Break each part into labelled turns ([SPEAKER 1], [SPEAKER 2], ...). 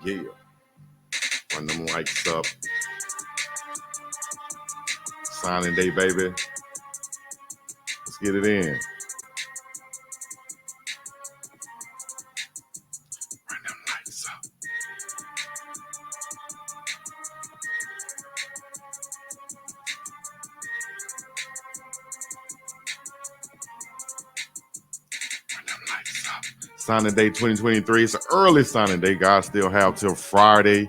[SPEAKER 1] Yeah. Run them lights up. Signing day, baby. Let's get it in. Run them lights up. Run them lights up. Signing day 2023. It's an early signing day. Guys still have till Friday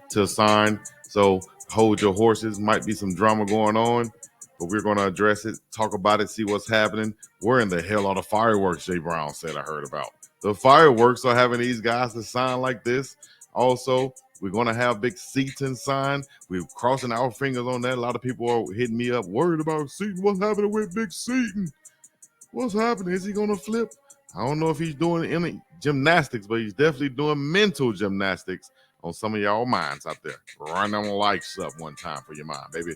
[SPEAKER 1] to sign. So hold your horses. Might be some drama going on, but we're going to address it, talk about it, see what's happening. Where in the hell are the fireworks, Jay Brown said I heard about? The fireworks are having these guys to sign like this. Also, we're going to have Big Seaton sign. We're crossing our fingers on that. A lot of people are hitting me up, worried about Seaton. What's happening with Big Seaton? What's happening? Is he going to flip? I don't know if he's doing any gymnastics, but he's definitely doing mental gymnastics on some of y'all minds out there. Run them likes up one time for your mind, baby.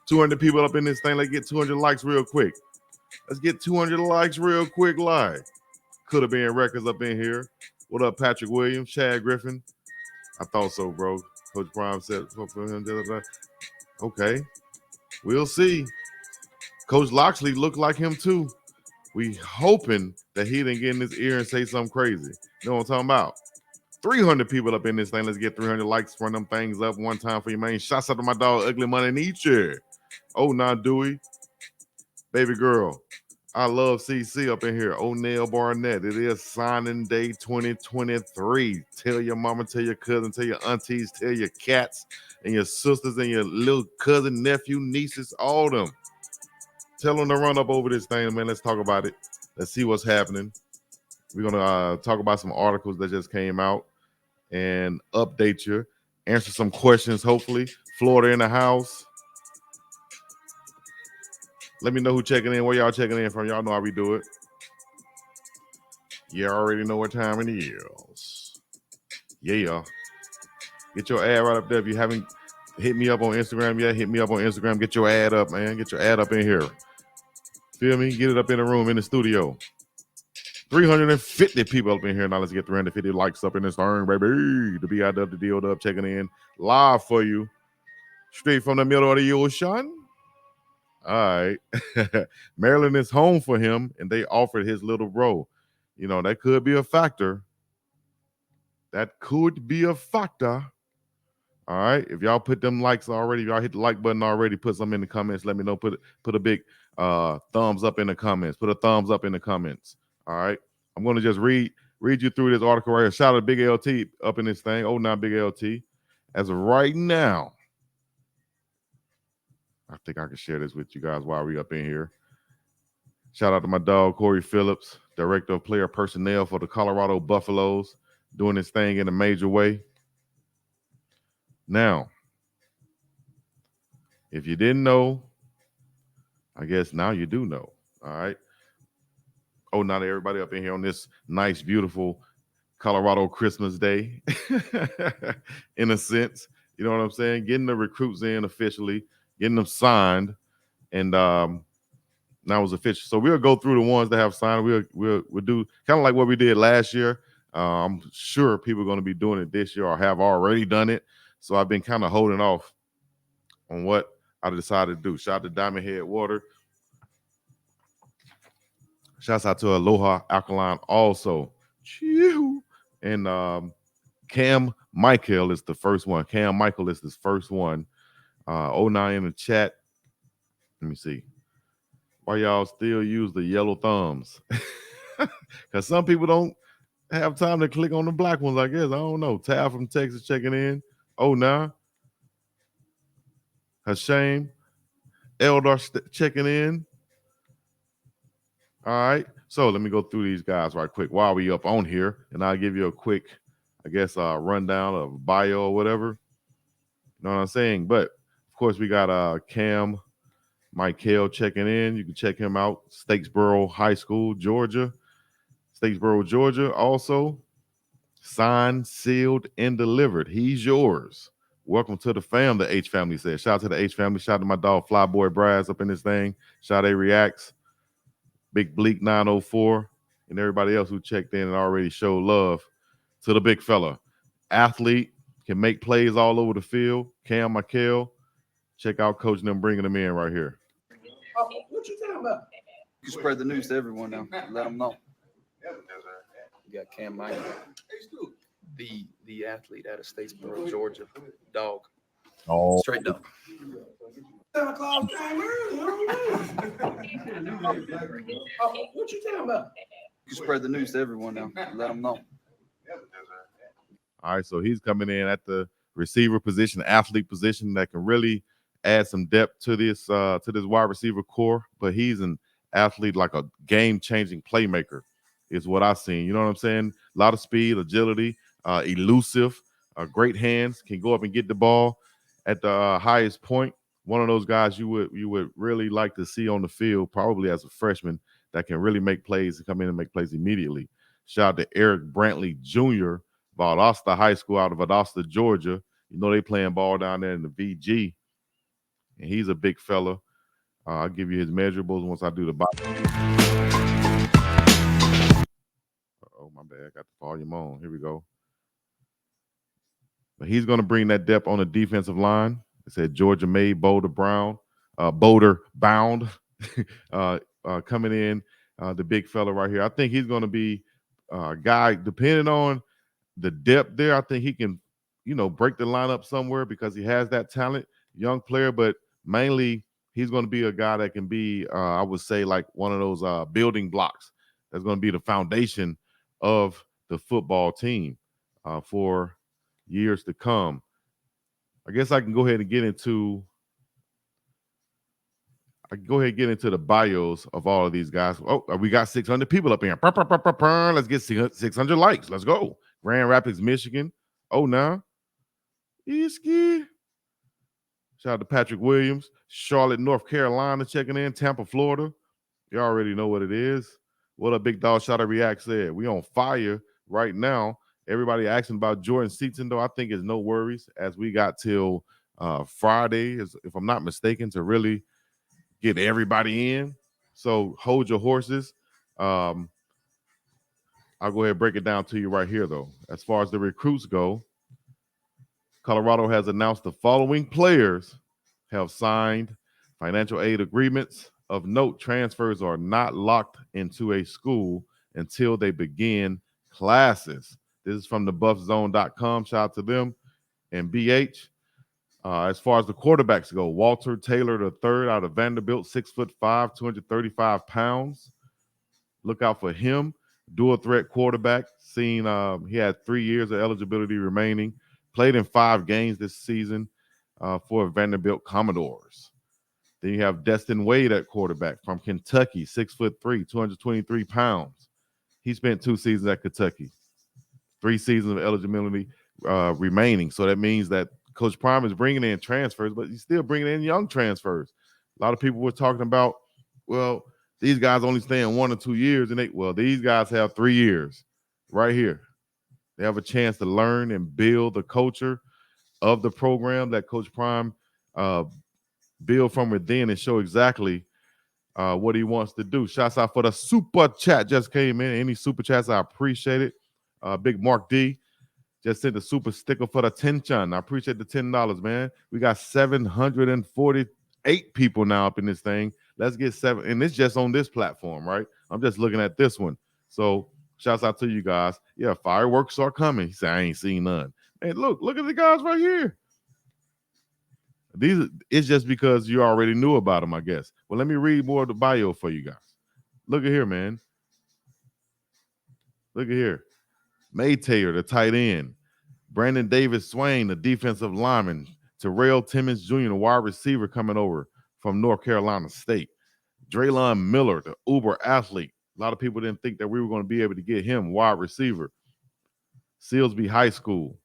[SPEAKER 1] 200 people up in this thing. Let's get 200 likes real quick. Let's get 200 likes real quick live. Could have been records up in here. What up, Patrick Williams, Chad Griffin? I thought so, bro. Coach Prime said for him. Okay, we'll see. Coach Loxley looked like him too. We hoping that he didn't get in his ear and say something crazy. You know what I'm talking about? 300 people up in this thing. Let's get 300 likes. Run them things up one time for your man. Shots out to my dog, Ugly Money Nietzsche. Oh, now Dewey. Baby girl. I love CC up in here. O'Neil Barnett. It is signing day 2023. Tell your mama, tell your cousin, tell your aunties, tell your cats and your sisters and your little cousin, nephew, nieces, all them. Tell them to run up over this thing, man. Let's talk about it. Let's see what's happening. We're going to talk about some articles that just came out and update you, answer some questions, hopefully. Florida in the house. Let me know who checking in, where y'all checking in from. Y'all know how we do it. You already know what time it is. Yeah. Get your ad right up there. If you haven't hit me up on Instagram yet, hit me up on Instagram. Get your ad up, man. Get your ad up in here. Feel me? Get it up in the room, in the studio. 350 people up in here. Now let's get 350 likes up in this thing, baby. The BIW, the DOW checking in live for you. Straight from the middle of the ocean. All right. Maryland is home for him, and they offered his little bro. You know, that could be a factor. That could be a factor. All right. If y'all put them likes already, if y'all hit the like button already, put some in the comments. Let me know. Put a big thumbs up in the comments. Put a thumbs up in the comments. All right. I'm going to just read you through this article right here. Shout out to Big LT up in this thing. Oh, now Big LT. As of right now, I think I can share this with you guys while we up in here. Shout out to my dog, Corey Phillips, Director of Player Personnel for the Colorado Buffaloes, doing this thing in a major way. Now, if you didn't know, I guess now you do know. All right. Oh, not everybody up in here on this nice, beautiful Colorado Christmas Day, in a sense. You know what I'm saying? Getting the recruits in officially, getting them signed, and now it's official. So we'll go through the ones that have signed. We'll do kind of like what we did last year. I'm sure people are going to be doing it this year or have already done it. So I've been kind of holding off on what I decided to do. Shout out to Diamond Head Water. Shouts out to Aloha Alkaline also. And Cam Michael is the first one. Cam Michael is the first one. 09 in the chat. Let me see. Why y'all still use the yellow thumbs? Because some people don't have time to click on the black ones, I guess. I don't know. Tab from Texas checking in. 09. Hashem. Eldar checking in. All right. So let me go through these guys right quick while we up on here. And I'll give you a quick, I guess, rundown of bio or whatever. You know what I'm saying? But, of course, we got Cam Michael checking in. You can check him out. Statesboro High School, Georgia. Statesboro, Georgia. Also, signed, sealed, and delivered. He's yours. Welcome to the fam, the H family says. Shout out to the H family. Shout out to my dog, Flyboy Brass, up in this thing. Shout out to Reacts. Big Bleak 904, and everybody else who checked in and already showed love to the big fella. Athlete, can make plays all over the field. Cam Michael. Check out Coach and them bringing them in right here.
[SPEAKER 2] Oh, what you talking about?
[SPEAKER 3] You spread the news to everyone now. Let them know. You got Cam Michael, the athlete out of Statesboro, Georgia. Dog.
[SPEAKER 1] Oh.
[SPEAKER 3] Straight dog.
[SPEAKER 2] Santa Claus came early. Oh, what you talking about?
[SPEAKER 3] You spread the news to everyone now. Let them know.
[SPEAKER 1] All right, so he's coming in at the receiver position, athlete position that can really add some depth to this wide receiver core. But he's an athlete, like a game-changing playmaker, is what I've seen. You know what I'm saying? A lot of speed, agility, elusive, great hands, can go up and get the ball at the highest point. One of those guys you would really like to see on the field, probably as a freshman, that can really make plays and come in and make plays immediately. Shout out to Eric Brantley Jr., Valdosta High School out of Valdosta, Georgia. You know they playing ball down there in the VG, and he's a big fella. I'll give you his measurables once I do the box. Oh, my bad. I got the volume on. Here we go. But he's going to bring that depth on the defensive line. It said Georgia made Boulder Bound. Coming in, the big fella right here. I think he's going to be a guy, depending on the depth there, I think he can, break the lineup somewhere because he has that talent, young player, but mainly he's going to be a guy that can be, I would say, like one of those building blocks that's going to be the foundation of the football team for years to come. I guess I can go ahead and get into the bios of all of these guys. Oh, we got 600 people up here. Let's get 600 likes. Let's go. Grand Rapids, Michigan. Oh, now. Iski. Shout out to Patrick Williams. Charlotte, North Carolina checking in. Tampa, Florida. You already know what it is. What a Big Dog Shot of React said. We on fire right now. Everybody asking about Jordan Seaton, though. I think it's no worries as we got till Friday, if I'm not mistaken, to really get everybody in. So hold your horses. I'll go ahead and break it down to you right here, though. As far as the recruits go, Colorado has announced the following players have signed financial aid agreements. Of note, transfers are not locked into a school until they begin classes. This is from the buffzone.com. Shout out to them. And BH, as far as the quarterbacks go, Walter Taylor III out of Vanderbilt, 6'5", 235 pounds. Look out for him. Dual threat quarterback. He had 3 years of eligibility remaining. Played in 5 games this season for Vanderbilt Commodores. Then you have Destin Wade at quarterback from Kentucky, 6'3", 223 pounds. He spent 2 seasons at Kentucky. 3 seasons of eligibility remaining. So that means that Coach Prime is bringing in transfers, but he's still bringing in young transfers. A lot of people were talking about, well, these guys only stay in 1 or 2 years, and these guys have 3 years right here. They have a chance to learn and build the culture of the program that Coach Prime build from within and show exactly what he wants to do. Shouts out for the super chat just came in. Any super chats, I appreciate it. Big Mark D just sent the super sticker for the attention. I appreciate the $10, man. We got 748 people now up in this thing. Let's get 7, and it's just on this platform, right? I'm just looking at this one. So shouts out to you guys. Yeah, fireworks are coming. He said, I ain't seen none. Hey, look at the guys right here. It's just because you already knew about them, I guess. Well, let me read more of the bio for you guys. Look at here, man. Look at here. Maytayer, the tight end. Brandon Davis Swain, the defensive lineman. Terrell Timmons Jr., the wide receiver coming over from North Carolina State. Draylon Miller, the uber athlete. A lot of people didn't think that we were going to be able to get him, wide receiver. Sealsby High School.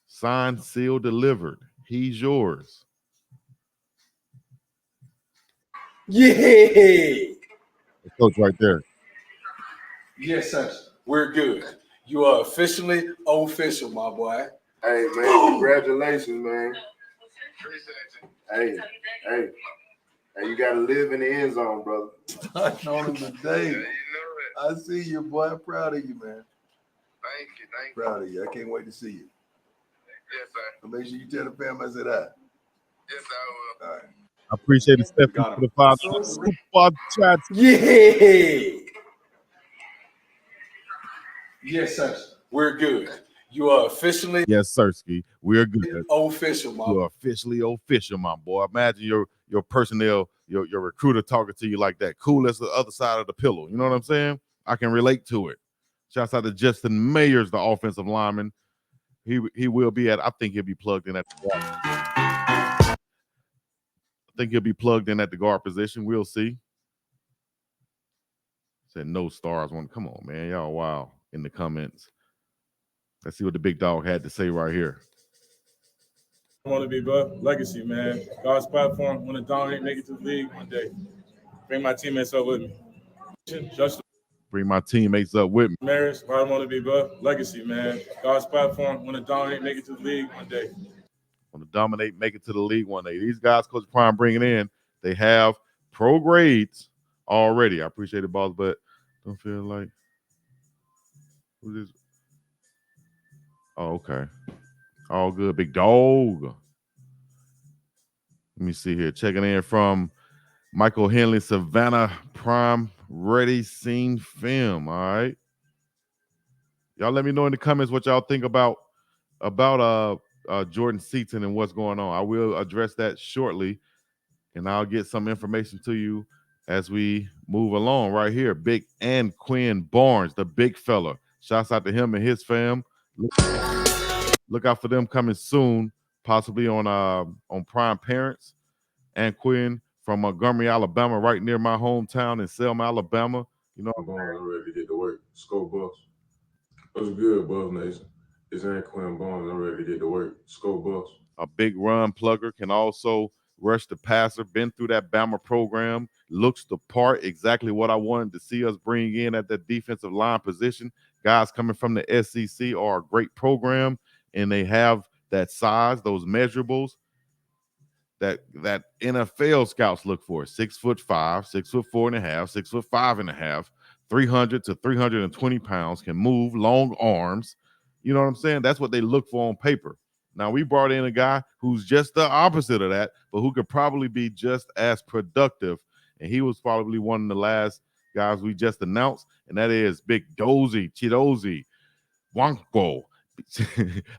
[SPEAKER 1] Signed, sealed, delivered. He's yours.
[SPEAKER 2] Yeah.
[SPEAKER 1] The coach right there.
[SPEAKER 2] Yes, sir. We're good. You are officially official, my boy.
[SPEAKER 4] Hey, man, congratulations, man. Hey, you got to live in the end zone, brother.
[SPEAKER 2] Touch on him today. I see you, boy. I'm proud of you, man.
[SPEAKER 4] Thank you.
[SPEAKER 2] Proud of you. I can't wait to see you.
[SPEAKER 4] Yes, sir. Make sure you tell the fam I said that. Yes, I will. All right.
[SPEAKER 1] I appreciate it, Stephanie,
[SPEAKER 2] Got
[SPEAKER 1] for
[SPEAKER 2] him.
[SPEAKER 1] the $5 super chats.
[SPEAKER 2] Yeah. Yes, sir. We're good. You are officially
[SPEAKER 1] Yes, Sirski. We're good.
[SPEAKER 2] official, Mom.
[SPEAKER 1] You're officially official, my boy. Imagine your personnel, your recruiter talking to you like that. Cool as the other side of the pillow. You know what I'm saying? I can relate to it. Shouts out to Justin Mayers, the offensive lineman. He will be at. I think he'll be plugged in at the guard. I think he'll be plugged in at the guard position. We'll see. Said no stars. One. Come on, man. Y'all wow in the comments. Let's see what the big dog had to say right here.
[SPEAKER 5] I want to be above legacy, man. God's platform, want to dominate, make it to the league one day. Bring my teammates up with me. Just
[SPEAKER 1] Bring my teammates up with me.
[SPEAKER 5] Maris, I want to be above legacy, man. God's platform, want to dominate, make it to the league one day.
[SPEAKER 1] Want to dominate, make it to the league one day. These guys, Coach Prime bringing in, they have pro grades already. I appreciate it, boss, but don't feel like who's this? Oh, okay. All good, big dog. Let me see here. Checking in from Michael Henley, Savannah Prime, ready, seen film. All right. Y'all let me know in the comments what y'all think about Jordan Seaton and what's going on. I will address that shortly, and I'll get some information to you as we move along right here. Big and Quinn Barnes, the big fella. Shouts out to him and his fam. Look out for them coming soon, possibly on Prime Parents. And Quinn from Montgomery, Alabama, right near my hometown in Selma, Alabama. You know,
[SPEAKER 6] I'm ready to get to work. Scope Buffs. What's good, Buff Nation? It's Quinn Barnes. I'm ready to get to work. Scope Buffs.
[SPEAKER 1] A big run plugger, can also rush the passer. Been through that Bama program. Looks the part. Exactly what I wanted to see us bring in at that defensive line position. Guys coming from the SEC are a great program, and they have that size, those measurables that NFL scouts look for. 6'5", 6'4.5", 6'5.5", 300 to 320 pounds, can move, long arms. You know what I'm saying? That's what they look for on paper. Now, we brought in a guy who's just the opposite of that, but who could probably be just as productive. And he was probably one of the last guys we just announced, and that is Big Dozy, Chidozie Wanko.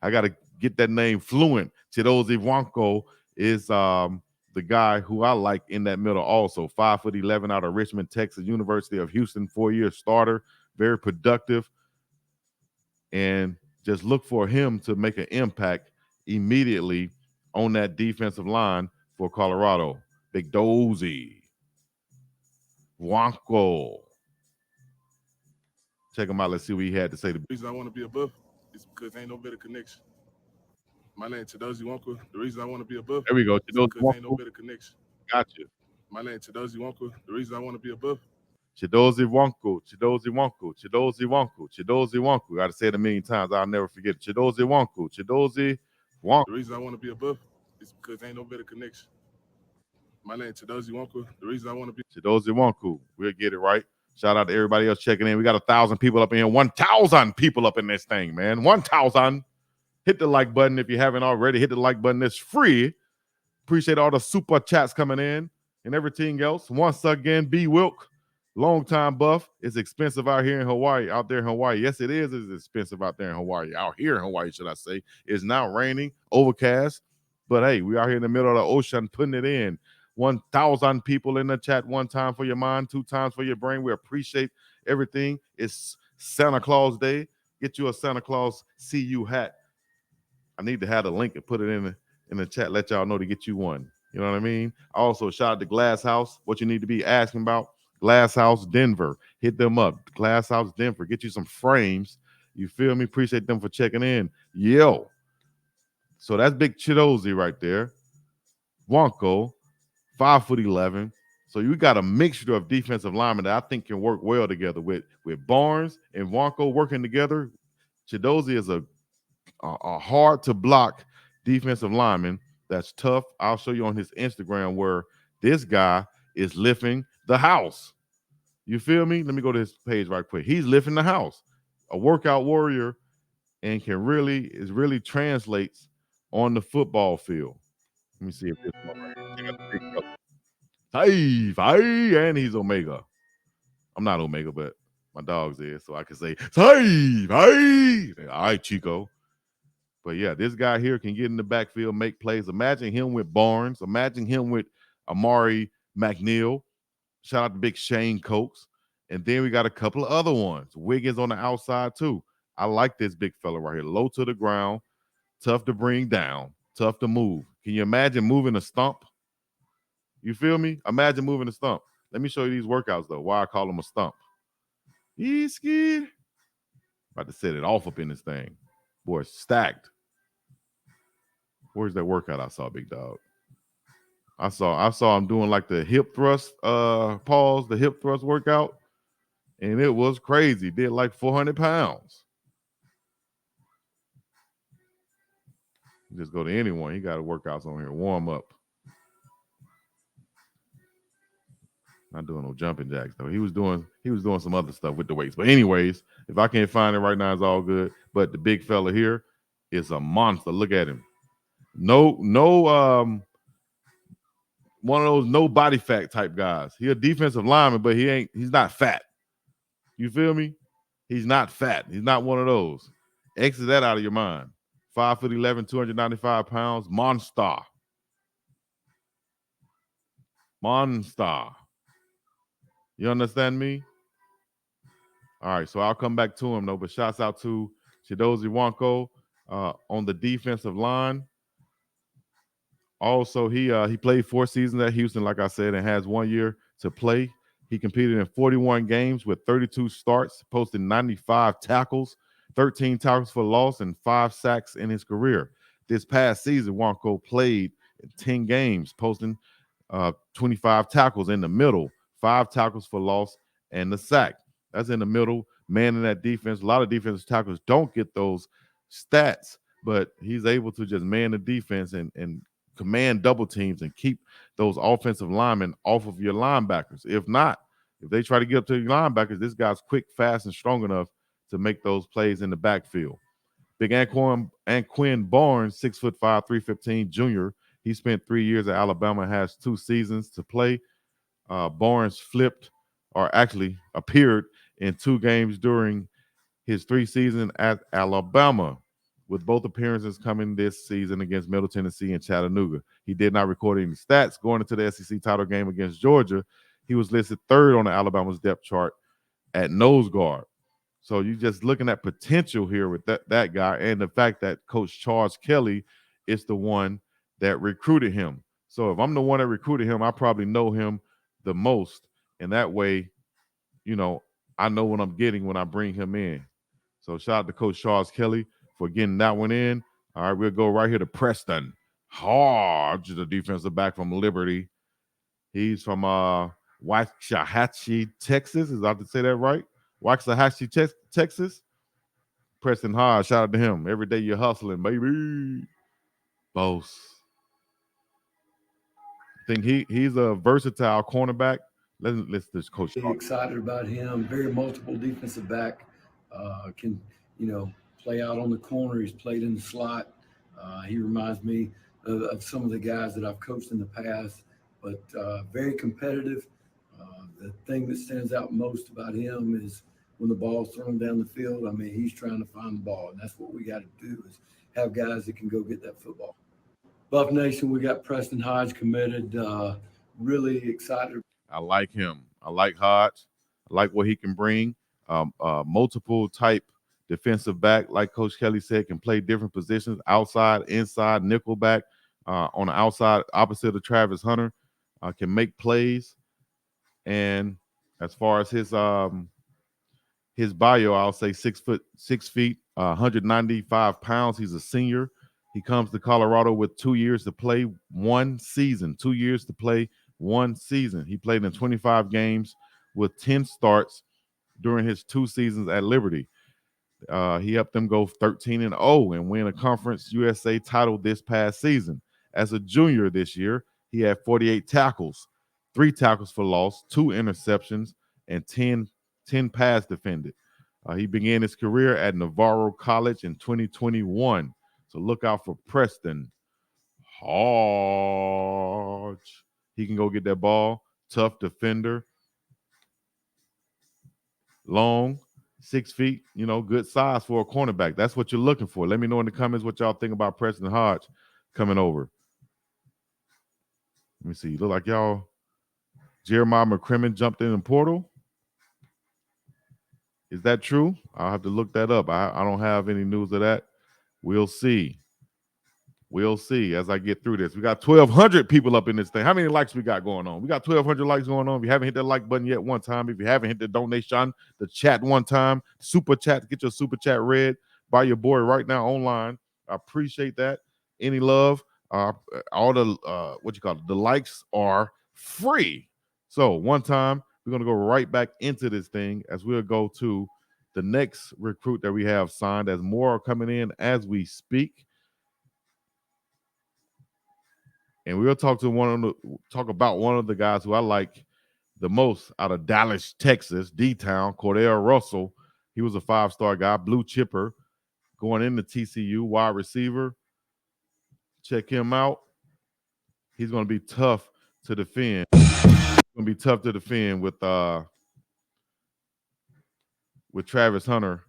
[SPEAKER 1] I got to get that name fluent. Chidozie Wanko is the guy who I like in that middle also. 5'11" out of Richmond, Texas, University of Houston, 4-year starter, very productive. And just look for him to make an impact immediately on that defensive line for Colorado. Big Dozy Wanko. Check him out. Let's see what he had to say.
[SPEAKER 5] The reason I want to be above is because ain't no better connection. My name is Chidozie Wonka. The reason I want to be above
[SPEAKER 1] There we go.
[SPEAKER 5] is because ain't no better connection.
[SPEAKER 1] Gotcha.
[SPEAKER 5] My name is Chidozie Wonka. The reason I want to be above.
[SPEAKER 1] Chidozie Wanko, Chidozie Wanko, Chidozie Wanko, Chidozie Wanko. Got to say it a million times. I'll never forget it. Chidozie Wanko, Chidozie Wanko.
[SPEAKER 5] The reason I want to be above is because ain't no better connection. My name is Chidozie Wonka. The reason I want to be
[SPEAKER 1] Chidozie Wanko. We'll get it right. Shout out to everybody else checking in. We got 1,000 people up in here. 1,000 people up in this thing, man. 1,000. Hit the like button if you haven't already. Hit the like button. It's free. Appreciate all the super chats coming in and everything else. Once again, B. Wilk, longtime buff. It's expensive out here in Hawaii. Out there in Hawaii. Yes, it is. It's expensive out there in Hawaii. Out here in Hawaii, should I say. It's now raining, overcast. But hey, we are here in the middle of the ocean putting it in. 1,000 people in the chat. 1 time for your mind, 2 times for your brain. We appreciate everything. It's Santa Claus Day. Get you a Santa Claus CU hat. I need to have the link and put it in the chat. Let y'all know to get you one. You know what I mean? Also, shout out to Glass House. What you need to be asking about, Glass House Denver. Hit them up. Glass House Denver. Get you some frames. You feel me? Appreciate them for checking in. Yo. So that's Big Chidozie right there. Wonko, 5'11". So you got a mixture of defensive linemen that I think can work well together with Barnes and Wonko working together. Chidozie is a hard to block defensive lineman that's tough. I'll show you on his Instagram where this guy is lifting the house. You feel me? Let me go to his page right quick. He's lifting the house. A workout warrior, and really translates on the football field. Let me see if this one right here. Check out the big fella. Save, and he's Omega. I'm not Omega, but my dog's is, so I can say save. All right, Chico. But yeah, this guy here can get in the backfield, make plays. Imagine him with Barnes. Imagine him with Amari McNeil. Shout out to Big Shane Cokes. And then we got a couple of other ones. Wiggins on the outside too. I like this big fella right here. Low to the ground, tough to bring down, tough to move. Can you imagine moving a stump? You feel me? Imagine moving a stump. Let me show you these workouts though. Why I call them a stump. He's scared. About to set it off up in this thing. Boy, stacked. Where's that workout I saw, Big Dog? I saw him doing like the hip thrust, the hip thrust workout, and it was crazy. Did like 400 pounds. Just go to anyone. He got workouts on here. Warm up. Not doing no jumping jacks though. He was doing some other stuff with the weights. But anyways, if I can't find it right now, it's all good. But the big fella here is a monster. Look at him. No, one of those no body fat type guys. He a defensive lineman, but he's not fat. You feel me? He's not fat. He's not one of those. Exit that out of your mind. 5'11", 295 pounds. Monster. You understand me? All right, so I'll come back to him though. But shouts out to Chidozie Nwankwo on the defensive line. Also, he played 4 seasons at Houston, like I said, and has 1 year to play. He competed in 41 games with 32 starts, posting 95 tackles, 13 tackles for loss, and 5 sacks in his career. This past season, Nwankwo played in 10 games, posting 25 tackles in the middle, 5 tackles for loss, and the sack. That's in the middle, man in that defense. A lot of defensive tackles don't get those stats, but he's able to just man the defense and command double teams and keep those offensive linemen off of your linebackers. If not, if they try to get up to your linebackers, this guy's quick, fast, and strong enough to make those plays in the backfield. Big Anquan Barnes, 6'5", 315 junior. He spent 3 years at Alabama, has 2 seasons to play. Barnes flipped, or actually appeared in 2 games during his 3 seasons at Alabama, with both appearances coming this season against Middle Tennessee and Chattanooga. He did not record any stats going into the SEC title game against Georgia. He was listed 3rd on the Alabama's depth chart at nose guard. So you're just looking at potential here with that guy, and the fact that Coach Charles Kelly is the one that recruited him. So if I'm the one that recruited him, I probably know him the most. And that way, you know, I know what I'm getting when I bring him in. So shout out to Coach Charles Kelly for getting that one in. All right, we'll go right here to Preston Hodge, the defensive back from Liberty. He's from Waxahachie, Texas. Is that to say that right? Waxahachie, Texas. Preston Hodge, shout out to him. Every day you're hustling, baby. Boss. I think he's a versatile cornerback. Let's just coach.
[SPEAKER 7] Excited about him. Very multiple defensive back. Can play out on the corner. He's played in the slot. He reminds me of some of the guys that I've coached in the past. But very competitive. The thing that stands out most about him is when the ball's thrown down the field. I mean, he's trying to find the ball, and that's what we got to do is have guys that can go get that football. Buff Nation, we got Preston Hodge committed. Really excited.
[SPEAKER 1] I like him. I like Hodge. I like what he can bring. Multiple type defensive back, like Coach Kelly said, can play different positions, outside, inside, nickel back, on the outside, opposite of Travis Hunter, can make plays. And as far as his bio, I'll say 6 feet, 195 pounds. He's a senior. He comes to Colorado with 2 years to play 1 season. 2 years to play 1 season. He played in 25 games with 10 starts during his 2 seasons at Liberty. He helped them go 13-0 and win a Conference USA title this past season. As a junior this year, he had 48 tackles, 3 tackles for loss, 2 interceptions, and 10 pass defended. He began his career at Navarro College in 2021. So look out for Preston Hodge. He can go get that ball. Tough defender. Long, 6 feet, good size for a cornerback. That's what you're looking for. Let me know in the comments what y'all think about Preston Hodge coming over. Let me see. Look like y'all. Jeremiah McCrimmon jumped in the portal. Is that true? I'll have to look that up. I don't have any news of that. We'll see. We'll see as I get through this. We got 1,200 people up in this thing. How many likes we got going on? We got 1,200 likes going on. If you haven't hit that like button yet, one time. If you haven't hit the donation, the chat one time, super chat, get your super chat read by your boy right now online. I appreciate that. Any love? All the the likes are free. So one time, we're gonna go right back into this thing as we'll go to the next recruit that we have signed. As more are coming in as we speak. And we'll talk about one of the guys who I like the most out of Dallas, Texas, D-Town, Cordell Russell. He was a 5-star guy, blue chipper, going into TCU, wide receiver. Check him out. He's going to be tough to defend. He's going to be tough to defend with Travis Hunter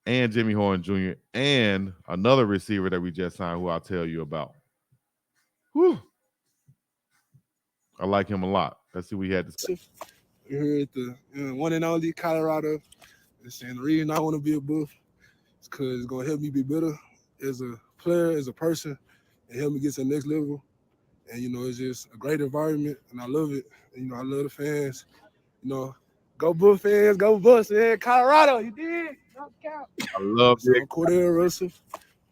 [SPEAKER 1] and Jimmy Horn Jr. and another receiver that we just signed who I'll tell you about. Whew. I like him a lot. Let's see what he had to say.
[SPEAKER 8] We're here at the one and only Colorado. And the reason I want to be a Buff is because it's going to help me be better as a player, as a person, and help me get to the next level. And, it's just a great environment, and I love it. And, I love the fans. Go Buff fans, go Buffs, man. Colorado, you did.
[SPEAKER 1] I love it.
[SPEAKER 8] I'm Cordell Russell.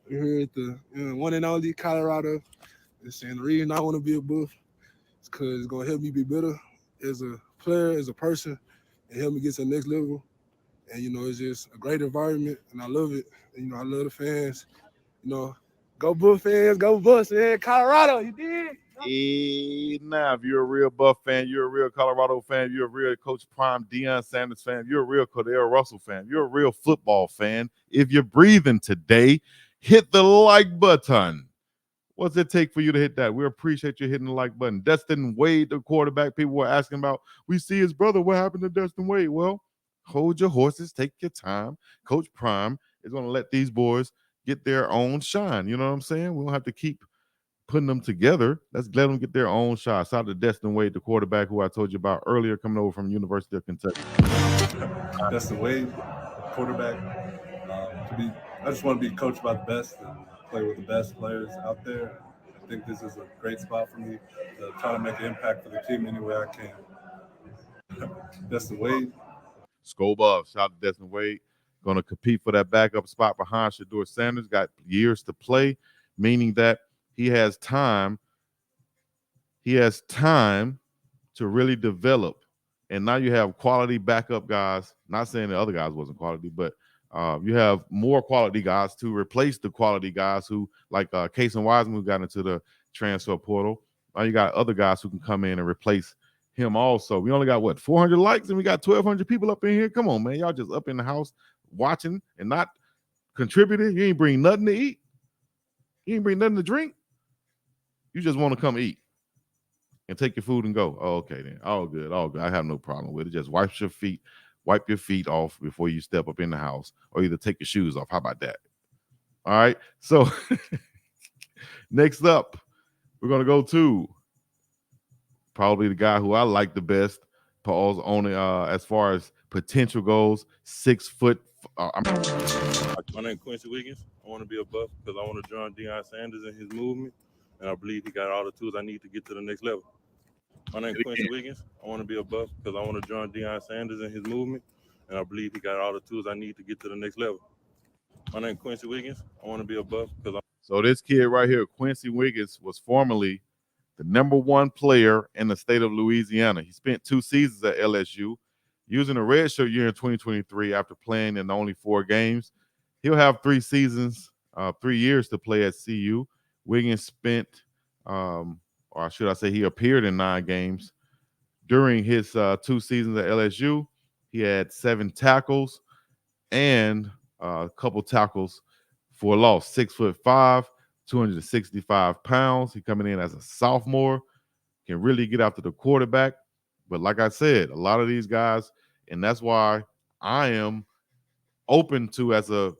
[SPEAKER 8] We're here at the one and only Colorado. And the reason I want to be a Buff is because it's going to help me be better as a player, as a person, and help me get to the next level. And, it's just a great environment, and I love it. And, I love the fans. Go Buff fans, go Buffs, man. Colorado, you did.
[SPEAKER 1] Now, if you're a real Buff fan, you're a real Colorado fan, you're a real Coach Prime Deion Sanders fan, you're a real Cordell Russell fan, you're a real football fan. If you're breathing today, hit the like button. What's it take for you to hit that? We appreciate you hitting the like button. Destin Wade, the quarterback, people were asking about. We see his brother. What happened to Destin Wade? Well, hold your horses, take your time. Coach Prime is going to let these boys get their own shine. You know what I'm saying? We don't have to keep putting them together. Let's let them get their own shot. Shout out to Destin Wade, the quarterback who I told you about earlier, coming over from the University of Kentucky.
[SPEAKER 9] Destin Wade, quarterback. I just want to be coached by the best and play with the best players out there. I think this is a great spot for me to try to make an impact for the team any way I can. Destin Wade.
[SPEAKER 1] Skull Buff. Shout out to Destin Wade. Going to compete for that backup spot behind Shedeur Sanders. Got years to play, meaning that he has time. He has time to really develop. And now you have quality backup guys. Not saying the other guys wasn't quality, but you have more quality guys to replace the quality guys who, like Casey Wiseman, who got into the transfer portal. Now you got other guys who can come in and replace him also. We only got 400 likes, and we got 1,200 people up in here. Come on, man, y'all just up in the house watching and not contributing. You ain't bring nothing to eat. You ain't bring nothing to drink. You just want to come eat and take your food and go. Oh, okay then. All good. All good. I have no problem with it. Just wipe your feet off before you step up in the house, or either take your shoes off. How about that? All right. So next up, we're gonna go to probably the guy who I like the best. Paul's only as far as potential goes, 6 foot.
[SPEAKER 10] My name is Quincy Wiggins. I want to be a Buff because I want to join Deion Sanders in his movement, and I believe he got all the tools I need to get to the next level. My name is Quincy Wiggins. I want to be a Buff because I want to join Deion Sanders in his movement, and I believe he got all the tools I need to get to the next level. My name is Quincy Wiggins. I want to be a Buff because
[SPEAKER 1] So this kid right here, Quincy Wiggins, was formerly the #1 player in the state of Louisiana. He spent 2 seasons at LSU, using a redshirt year in 2023 after playing in only 4 games. He'll have 3 seasons, 3 years to play at CU. Wiggins spent, or should I say he appeared in 9 games. During his 2 seasons at LSU, he had 7 tackles and a couple tackles for a loss. 6'5", 265 pounds. He coming in as a sophomore, can really get after the quarterback. But like I said, a lot of these guys, and that's why I am open to, as a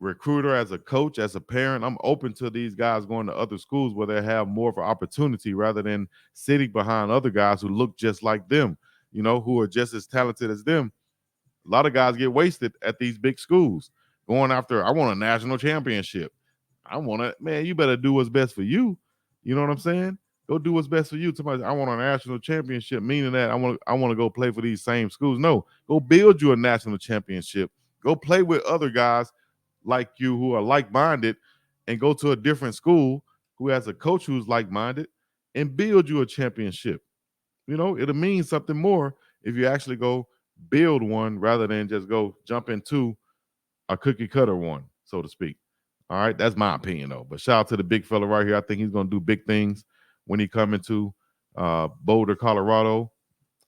[SPEAKER 1] recruiter, as a coach, as a parent, I'm open to these guys going to other schools where they have more of an opportunity rather than sitting behind other guys who look just like them, who are just as talented as them. A lot of guys get wasted at these big schools going after, I want a national championship. I want to, man, you better do what's best for you. You know what I'm saying? Go do what's best for you. Somebody, I want a national championship, meaning that I want to go play for these same schools. No, go build you a national championship. Go play with other guys like you who are like-minded, and go to a different school who has a coach who's like-minded and build you a championship. It'll mean something more if you actually go build one rather than just go jump into a cookie cutter one, so to speak. All right, that's my opinion though. But shout out to the big fella right here. I think he's gonna do big things when he come into Boulder, Colorado.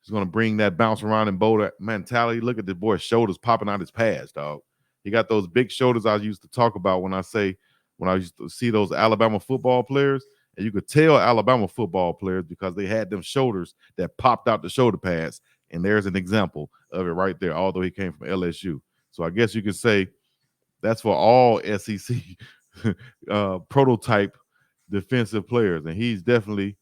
[SPEAKER 1] He's gonna bring that bounce around in Boulder mentality. Look at the boy's shoulders popping out his pads, dog. He got those big shoulders I used to talk about when I used to see those Alabama football players. And you could tell Alabama football players because they had them shoulders that popped out the shoulder pads. And there's an example of it right there, although he came from LSU. So I guess you could say that's for all SEC prototype defensive players. And he's definitely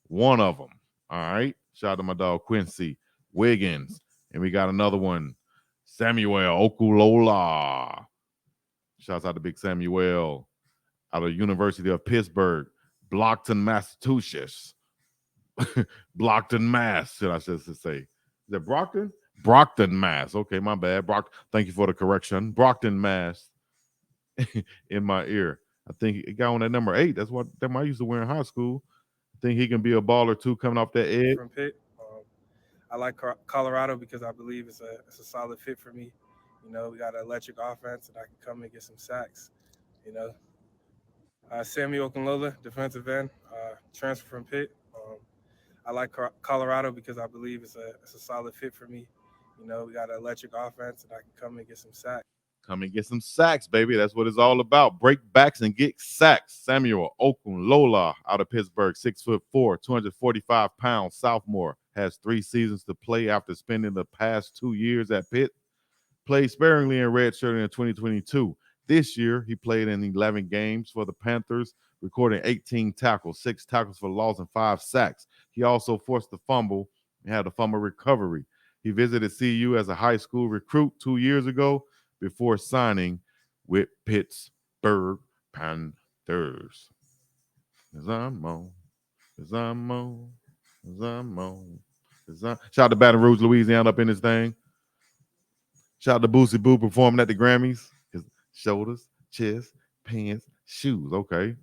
[SPEAKER 1] one of them. All right. Shout out to my dog Quincy Wiggins. And we got another one, Samuel Okulola. Shouts out to Big Samuel out of University of Pittsburgh, Blockton, Massachusetts. Blockton, Mass, should I just say. Is that Brockton? Brockton, Mass. Okay, my bad. Thank you for the correction. Brockton, Mass. In my ear. I think he got on that number 8. That's what I used to wear in high school. I think he can be a baller too, coming off that edge.
[SPEAKER 11] From Pitt. I like Colorado because I believe it's a solid fit for me. We got an electric offense, and I can come and get some sacks. Samuel Okunlola, defensive end, transfer from Pitt. I like Colorado because I believe it's a solid fit for me. We got an electric offense, and I can come and get some sacks.
[SPEAKER 1] Come and get some sacks, baby. That's what it's all about. Break backs and get sacks. Samuel Okunlola out of Pittsburgh, 6'4", 245 pounds, sophomore, has 3 seasons to play after spending the past 2 years at Pitt. Played sparingly in redshirt in 2022. This year, he played in 11 games for the Panthers, recording 18 tackles, 6 tackles for loss, and 5 sacks. He also forced the fumble and had a fumble recovery. He visited CU as a high school recruit 2 years ago before signing with Pittsburgh Panthers. Shout out to Baton Rouge, Louisiana, up in this thing. Shout out to Boosie Boo performing at the Grammys. His shoulders, chest, pants, shoes. Okay.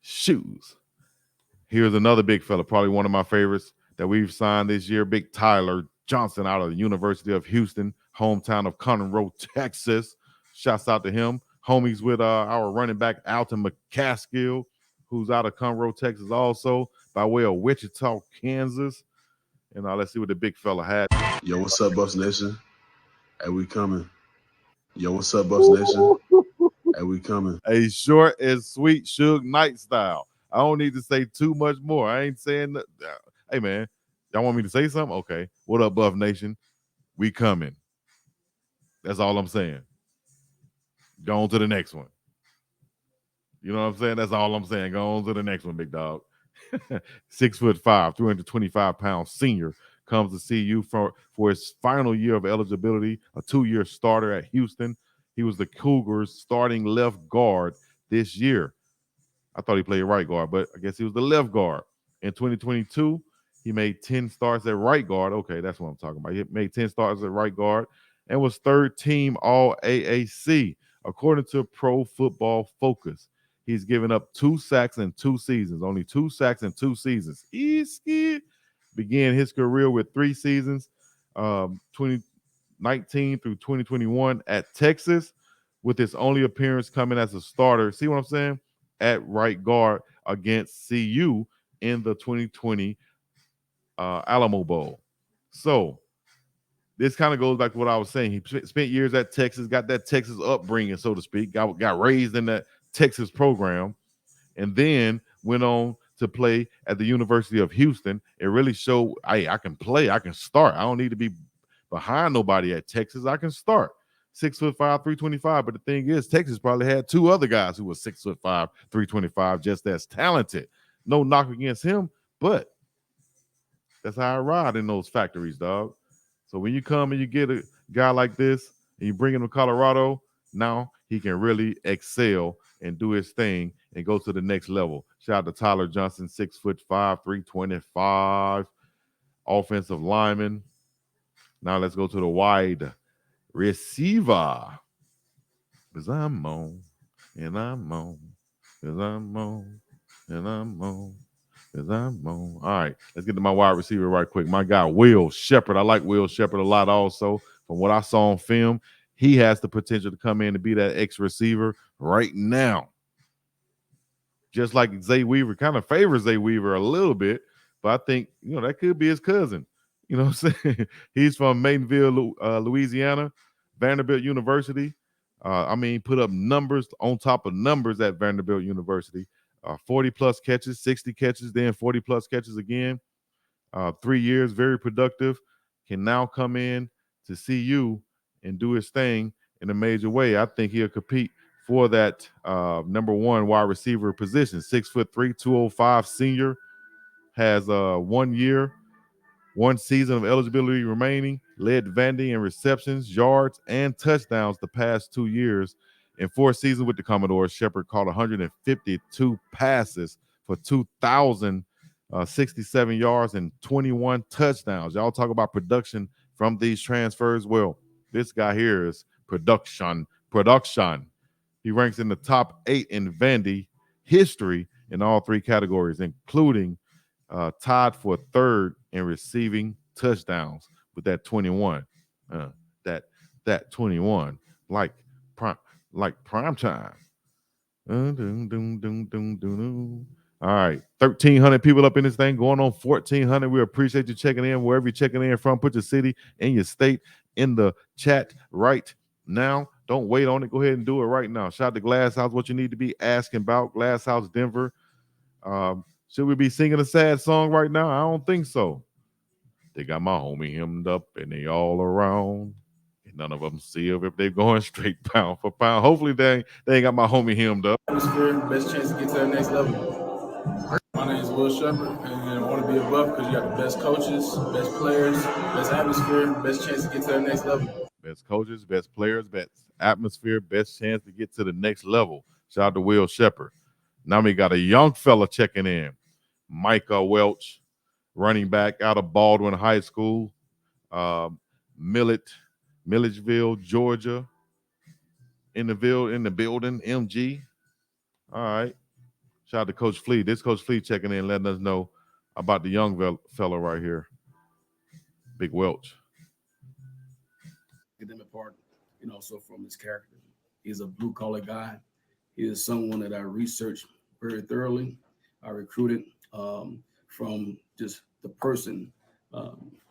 [SPEAKER 1] Shoes. Here's another big fella, probably one of my favorites that we've signed this year, Big Tyler Johnson out of the University of Houston, hometown of Conroe, Texas. Shouts out to him. Homies with our running back, Alton McCaskill, who's out of Conroe, Texas also, by way of Wichita, Kansas. And let's see what the big fella had.
[SPEAKER 12] Yo, what's up, Buffs Nation? Hey, we coming. Yo, what's up, Buffs Nation? Hey, we coming.
[SPEAKER 1] A short and sweet Suge Knight style. I don't need to say too much more. I ain't saying that. Hey, man, y'all want me to say something? Okay. What up, Buff Nation? We coming. That's all I'm saying. Go on to the next one. You know what I'm saying? That's all I'm saying. Go on to the next one, big dog. 6'5", 325 pound senior comes to CU for his final year of eligibility, a 2-year starter at Houston. He was the Cougars' starting left guard this year. I thought he played right guard, but I guess he was the left guard. In 2022, he made 10 starts at right guard. Okay, that's what I'm talking about. He made 10 starts at right guard and was third team All AAC, according to Pro Football Focus. He's given up 2 sacks in 2 seasons, only 2 sacks in 2 seasons. He began his career with 3 seasons, 2019 through 2021 at Texas, with his only appearance coming as a starter. See what I'm saying? At right guard against CU in the 2020 Alamo Bowl. So this kind of goes back to what I was saying. He spent years at Texas, got that Texas upbringing, so to speak, got raised in that Texas program, and then went on to play at the University of Houston. It really showed, hey, I can play, I can start. I don't need to be behind nobody at Texas. I can start. 6'5", 325. But the thing is, Texas probably had two other guys who were 6'5", 325, just as talented. No knock against him, but that's how I ride in those factories, dog. So when you come and you get a guy like this and you bring him to Colorado, now he can really excel and do his thing and go to the next level. Shout out to Tyler Johnson, 6'5", 325, offensive lineman. Now let's go to the wide receiver. Cause I'm on, and I'm on, cause I'm on, and I'm on. Cause I'm on. All right, let's get to my wide receiver right quick. My guy, Will Shepherd. I like Will Shepherd a lot also. From what I saw on film, he has the potential to come in and be that X receiver right now. Just like Zay Weaver, kind of favors Zay Weaver a little bit, but I think, that could be his cousin. You know what I'm saying? He's from Maynardville, Louisiana, Vanderbilt University. Put up numbers on top of numbers at Vanderbilt University. 40-plus catches, 60 catches, then 40-plus catches again. 3 years, very productive. Can now come in to CU and do his thing in a major way. I think he'll compete for that number one wide receiver position. 6'3", 205 senior, has 1 year, 1 season of eligibility remaining, led Vandy in receptions, yards, and touchdowns the past 2 years. In 4 seasons with the Commodores, Shepherd caught 152 passes for 2,067 yards and 21 touchdowns. Y'all talk about production from these transfers. Well, this guy here is production. He ranks in the top 8 in Vandy history in all 3 categories, including tied for 3rd in receiving touchdowns with that 21. That 21, like prime time. All right, 1,300 people up in this thing, going on 1,400. We appreciate you checking in wherever you're checking in from. Put your city and your state in the chat right now. Don't wait on it. Go ahead and do it right now. Shout out to Glass House. What you need to be asking about, Glass House Denver. Should we be singing a sad song right now? I don't think so. They got my homie hemmed up and they all around. And none of them see if they're going straight pound for pound. Hopefully they ain't got my homie hemmed up.
[SPEAKER 5] Atmosphere, best chance to get to the next level. My name is Will Shepherd, and I want to be above because you got the best coaches, best players, best atmosphere, best chance to get to the next level.
[SPEAKER 1] Best coaches, best players, best atmosphere, best chance to get to the next level. Shout out to Will Shepherd. Now we got a young fella checking in. Micah Welch, running back out of Baldwin High School, Milledgeville, Georgia. In the building, MG. All right. Shout out to Coach Flea. This Coach Flea checking in, letting us know about the young fella right here, Big Welch.
[SPEAKER 13] Academic part, so from his character. He's a blue-collar guy. He is someone that I researched very thoroughly. I recruited from just the person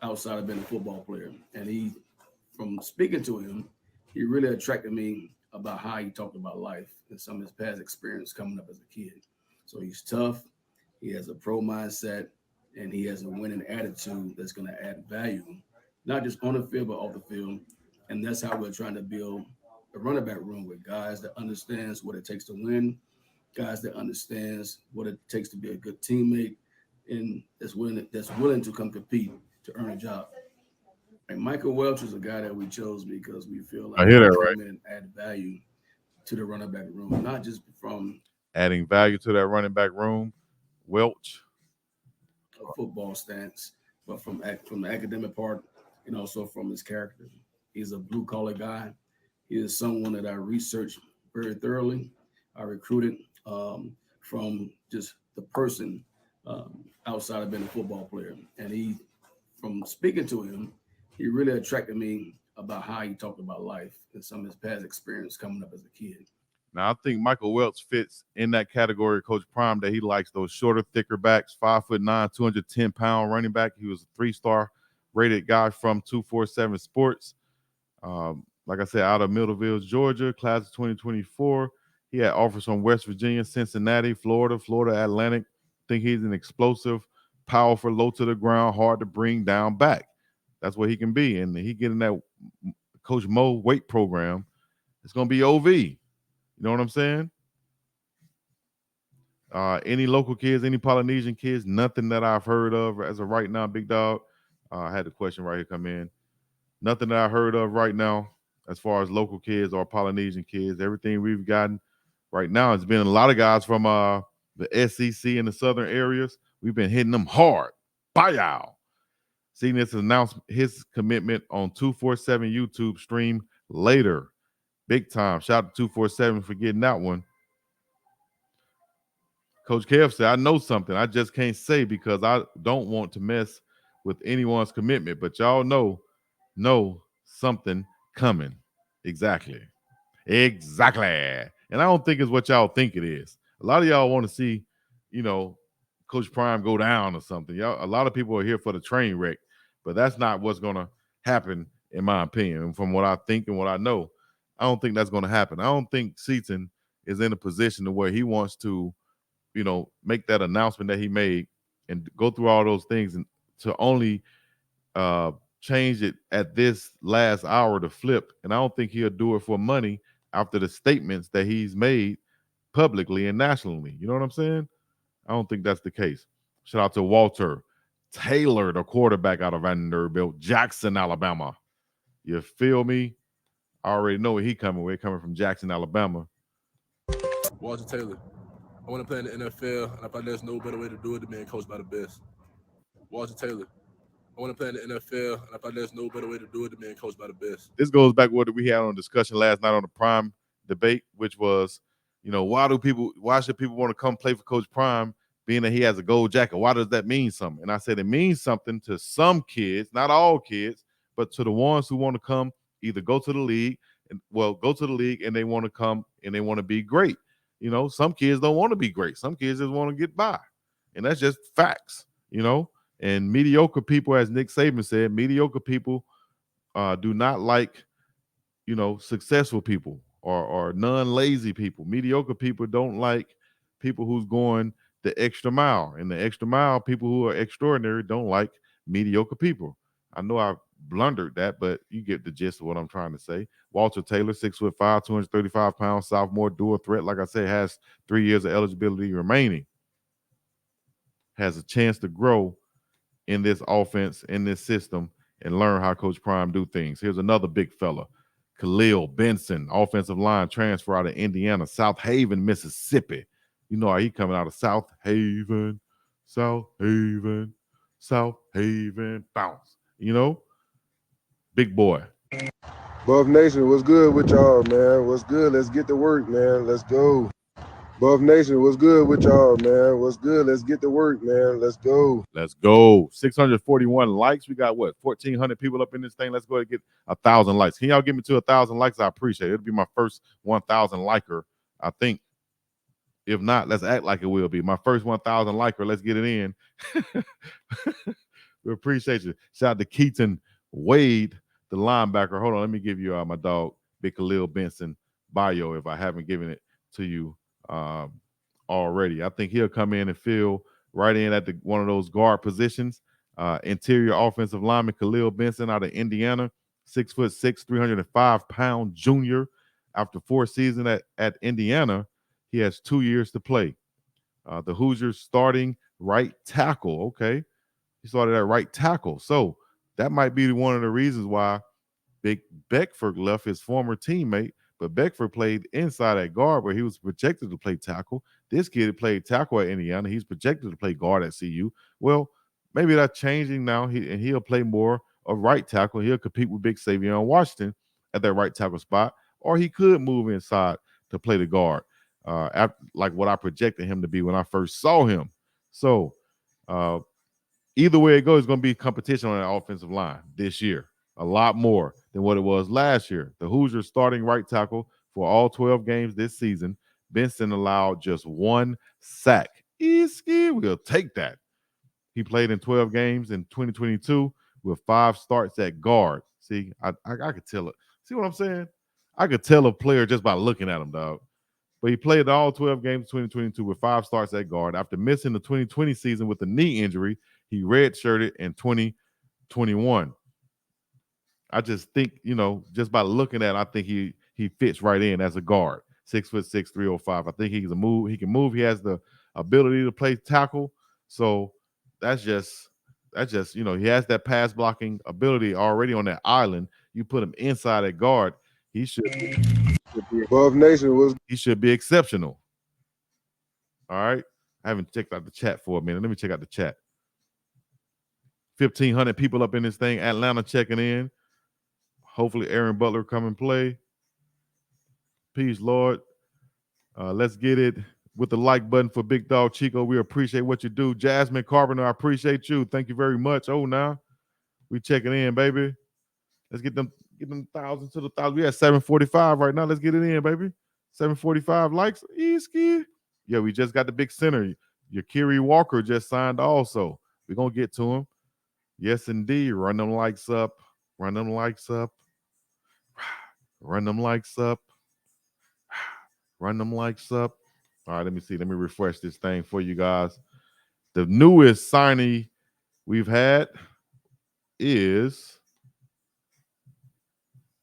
[SPEAKER 13] outside of being a football player. And from speaking to him, he really attracted me about how he talked about life and some of his past experience coming up as a kid. So he's tough. He has a pro mindset, and he has a winning attitude that's going to add value, not just on the field, but off the field. And that's how we're trying to build a running back room with guys that understands what it takes to win, guys that understands what it takes to be a good teammate, and that's willing to come compete to earn a job. And Michael Welch is a guy that we chose because we feel like
[SPEAKER 1] I hear that,
[SPEAKER 13] he
[SPEAKER 1] right?
[SPEAKER 13] come in and add value to the running back room, not just from
[SPEAKER 1] adding value to that running back room. Welch,
[SPEAKER 13] a football stance, but from the academic part, and also from his character. He's a blue-collar guy. He is someone that I researched very thoroughly. I recruited from just the person outside of being a football player. And from speaking to him, he really attracted me about how he talked about life and some of his past experience coming up as a kid.
[SPEAKER 1] Now, I think Michael Welch fits in that category, Coach Prime, that he likes those shorter, thicker backs, 5'9", 210-pound running back. He was a 3-star rated guy from 247 Sports. Like I said, out of Middleville, Georgia, class of 2024. He had offers from West Virginia, Cincinnati, Florida, Florida Atlantic. Think he's an explosive, powerful, low to the ground, hard to bring down back. That's what he can be. And he getting that Coach Mo weight program. It's going to be OV. You know what I'm saying? Any local kids, any Polynesian kids, nothing that I've heard of as of right now, Big Dog. I had the question right here come in. Nothing that I heard of right now as far as local kids or Polynesian kids. Everything we've gotten right now has been a lot of guys from the SEC in the southern areas. We've been hitting them hard. Bye-yow. Seeing this announced his commitment on 247 YouTube stream later. Big time. Shout out to 247 for getting that one. Coach Kev said, I know something. I just can't say because I don't want to mess with anyone's commitment. But y'all know something coming. Exactly. And I don't think it's what y'all think it is. A lot of y'all want to see, Coach Prime go down or something. Y'all, a lot of people are here for the train wreck, but that's not what's going to happen, in my opinion. And from what I think and what I know, I don't think that's going to happen. I don't think Seaton is in a position to where he wants to, make that announcement that he made and go through all those things and to only change it at this last hour to flip. And I don't think he'll do it for money after the statements that he's made publicly and nationally. You know what I'm saying? I don't think that's the case. Shout out to Walter Taylor, the quarterback out of Vanderbilt, Jackson, Alabama. You feel me? I already know where he coming. We're coming from Jackson, Alabama.
[SPEAKER 8] Walter Taylor. I want to play in the NFL, and I thought there's no better way to do it than being coached by the best. Walter Taylor. I want to play in the NFL, and I thought there's no better way to do it than being coached by the best.
[SPEAKER 1] This goes back to what we had on discussion last night on the Prime debate, which was, why should people want to come play for Coach Prime, being that he has a gold jacket? Why does that mean something? And I said it means something to some kids, not all kids, but to the ones who want to come either go to the league and they want to come and they want to be great. Some kids don't want to be great. Some kids just want to get by. And that's just facts, And mediocre people, as Nick Saban said, mediocre people do not like, successful people or non-lazy people. Mediocre people don't like people who's going the extra mile. And the extra mile, people who are extraordinary don't like mediocre people. I know I blundered that, but you get the gist of what I'm trying to say. Walter Taylor, 6'5", 235 pounds, sophomore, dual threat. Like I said, has 3 years of eligibility remaining. Has a chance to grow in this offense, in this system, and learn how Coach Prime do things. Here's another big fella, Khalil Benson, offensive line transfer out of Indiana, South Haven, Mississippi. You know how he coming out of South Haven, bounce. Big boy.
[SPEAKER 4] Buff Nation, what's good with y'all, man? What's good? Let's get to work, man. Let's go. Buff Nation, what's good with y'all, man? What's good? Let's get to work, man. Let's go.
[SPEAKER 1] Let's go. 641 likes. We got 1,400 people up in this thing. Let's go and get 1,000 likes. Can y'all get me to 1,000 likes? I appreciate it. It'll be my first 1,000 liker, I think. If not, let's act like it will be. My first 1,000 liker. Let's get it in. We appreciate you. Shout out to Keaton Wade, the linebacker. Hold on. Let me give you my dog, Big Khalil Benson bio if I haven't given it to you already. I think he'll come in and fill right in at one of those guard positions. Interior offensive lineman Khalil Benson out of Indiana, 6'6", 305-pound junior. After 4 seasons at Indiana, he has 2 years to play. The Hoosiers starting right tackle. Okay. He started at right tackle. So that might be one of the reasons why Big Beckford left, his former teammate, but Beckford played inside at guard where he was projected to play tackle. This kid played tackle at Indiana. He's projected to play guard at CU. Well, maybe that's changing now, and he'll play more of right tackle. He'll compete with Big Savion Washington at that right tackle spot, or he could move inside to play the guard, like what I projected him to be when I first saw him. So either way it goes, it's going to be competition on that offensive line this year. A lot more than what it was last year. The Hoosiers starting right tackle for all 12 games this season. Benson allowed just 1 sack. We'll take that. He played in 12 games in 2022 with 5 starts at guard. See, I could tell it. See what I'm saying? I could tell a player just by looking at him, dog. But he played all 12 games in 2022 with 5 starts at guard. After missing the 2020 season with a knee injury, he redshirted in 2021. I just think, just by looking at him, I think he fits right in as a guard. 6'6", 305. I think he can move. He can move. He has the ability to play tackle. So that's just he has that pass blocking ability already on that island. You put him inside at guard, he should be exceptional. All right. I haven't checked out the chat for a minute. Let me check out the chat. 1,500 people up in this thing. Atlanta checking in. Hopefully Aaron Butler come and play. Peace, Lord. Let's get it with the like button for Big Dog Chico. We appreciate what you do. Jasmine Carpenter, I appreciate you. Thank you very much. Oh, now we checking in, baby. Let's get them 1,000 to the 1,000. We at 745 right now. Let's get it in, baby. 745 likes. Easky. Yeah, we just got the big center. Yakiri Walker just signed also. We're going to get to him. Yes, indeed. Run them likes up. Run them likes up. Run them likes up. Run them likes up. All right, let me see. Let me refresh this thing for you guys. The newest signee we've had is,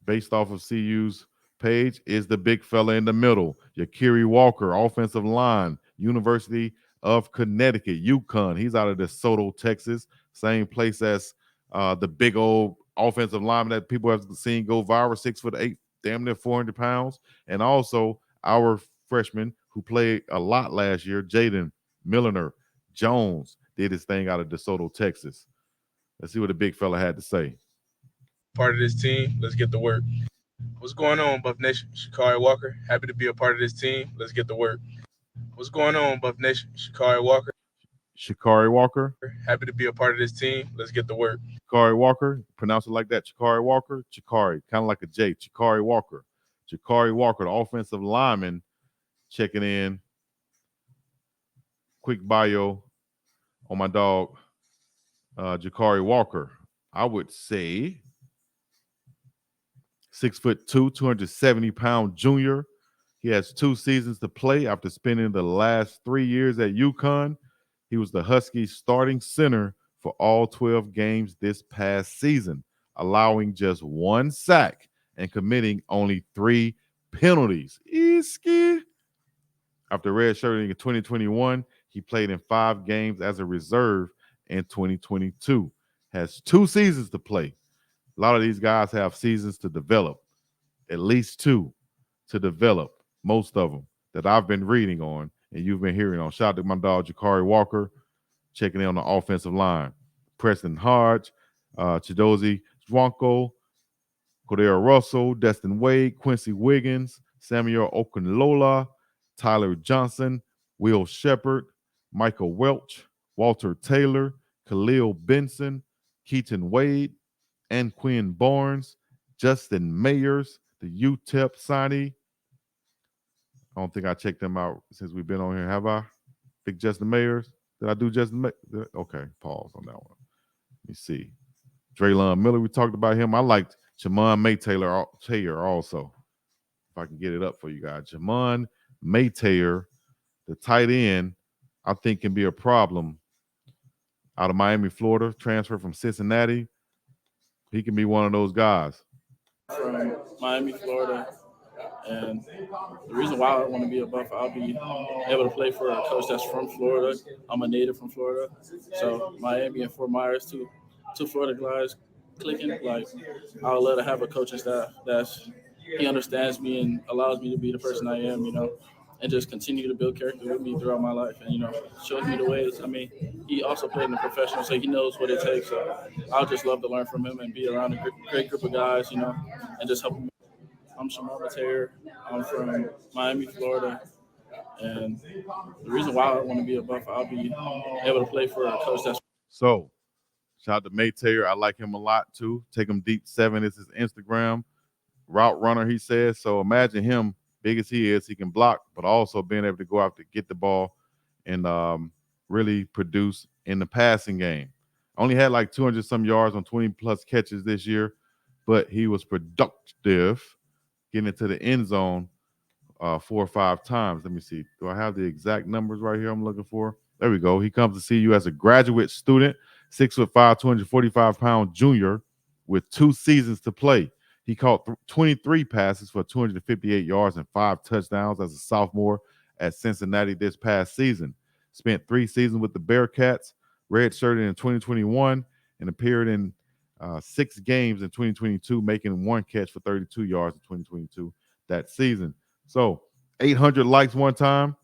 [SPEAKER 1] based off of CU's page, is the big fella in the middle, Yakiri Walker, offensive line, University of Connecticut, UConn. He's out of DeSoto, Texas, same place as the big old offensive lineman that people have seen go viral, 6'8", damn near 400 pounds. And also our freshman who played a lot last year, Jaden Milliner Jones, did his thing out of DeSoto, Texas. Let's see what the big fella had to say.
[SPEAKER 5] Part of this team. Let's get to work. What's going on, Buff Nation? Shakari Walker. Happy to be a part of this team. Let's get to work. What's going on, Buff Nation? Shakari Walker.
[SPEAKER 1] Shakari Walker.
[SPEAKER 5] Happy to be a part of this team. Let's get to work.
[SPEAKER 1] Shakari Walker. Pronounce it like that. Shakari Walker. Shakari. Kind of like a J. Shakari Walker. Shakari Walker, the offensive lineman, checking in. Quick bio on my dog, Jakari Walker. I would say 6'2", 270-pound junior. He has 2 seasons to play after spending the last 3 years at UConn. He was the Huskies' starting center for all 12 games this past season, allowing just 1 sack and committing only 3 penalties. Easky. After redshirting in 2021, he played in 5 games as a reserve in 2022. Has 2 seasons to play. A lot of these guys have seasons to develop, at least 2 to develop, most of them that I've been reading on and you've been hearing on. Shout out to my dog, Jakari Walker, checking in on the offensive line. Preston Hodge, Chidozie Zwanko, Cordero Russell, Destin Wade, Quincy Wiggins, Samuel Okunlola, Tyler Johnson, Will Shepard, Michael Welch, Walter Taylor, Khalil Benson, Keaton Wade, and Quinn Barnes, Justin Mayers, the UTEP signee. I don't think I checked them out since we've been on here, have I? Big Justin Mayers? Did I do Justin Mayers? Okay, pause on that one. Let me see. Draylon Miller, we talked about him. I liked Jamon Maytaylor also. If I can get it up for you guys. Jamon Maytaylor, the tight end, I think can be a problem out of Miami, Florida, transfer from Cincinnati. He can be one of those guys.
[SPEAKER 14] From Miami, Florida, and the reason why I want to be a Buff, I'll be able to play for a coach that's from Florida. I'm a native from Florida, so Miami and Fort Myers, two Florida guys clicking. Like, I would love to have a coaching staff he understands me and allows me to be the person I am, and just continue to build character with me throughout my life, and shows me the ways. I mean, he also played in the professional, so he knows what it takes. So I'll just love to learn from him and be around a great group of guys, and just help him. I'm Shamar Mateer. I'm from Miami, Florida, and the reason why I want to be a Buff, I'll be able to play for a coach that's.
[SPEAKER 1] So, shout out to Maytaylor. I like him a lot too. Take him deep 7 is his Instagram. Route runner, he says. So imagine him, big as he is, he can block, but also being able to go out to get the ball and really produce in the passing game. Only had like 200 some yards on 20 plus catches this year, but he was productive, getting into the end zone 4 or 5 times. Let me see. Do I have the exact numbers right here I'm looking for? There we go. He comes to CU as a graduate student, 6'5", 245-pound junior with 2 seasons to play. He caught 23 passes for 258 yards and 5 touchdowns as a sophomore at Cincinnati this past season. Spent 3 seasons with the Bearcats, redshirted in 2021, and appeared in 6 games in 2022, making 1 catch for 32 yards in 2022 that season. So 800 likes one time.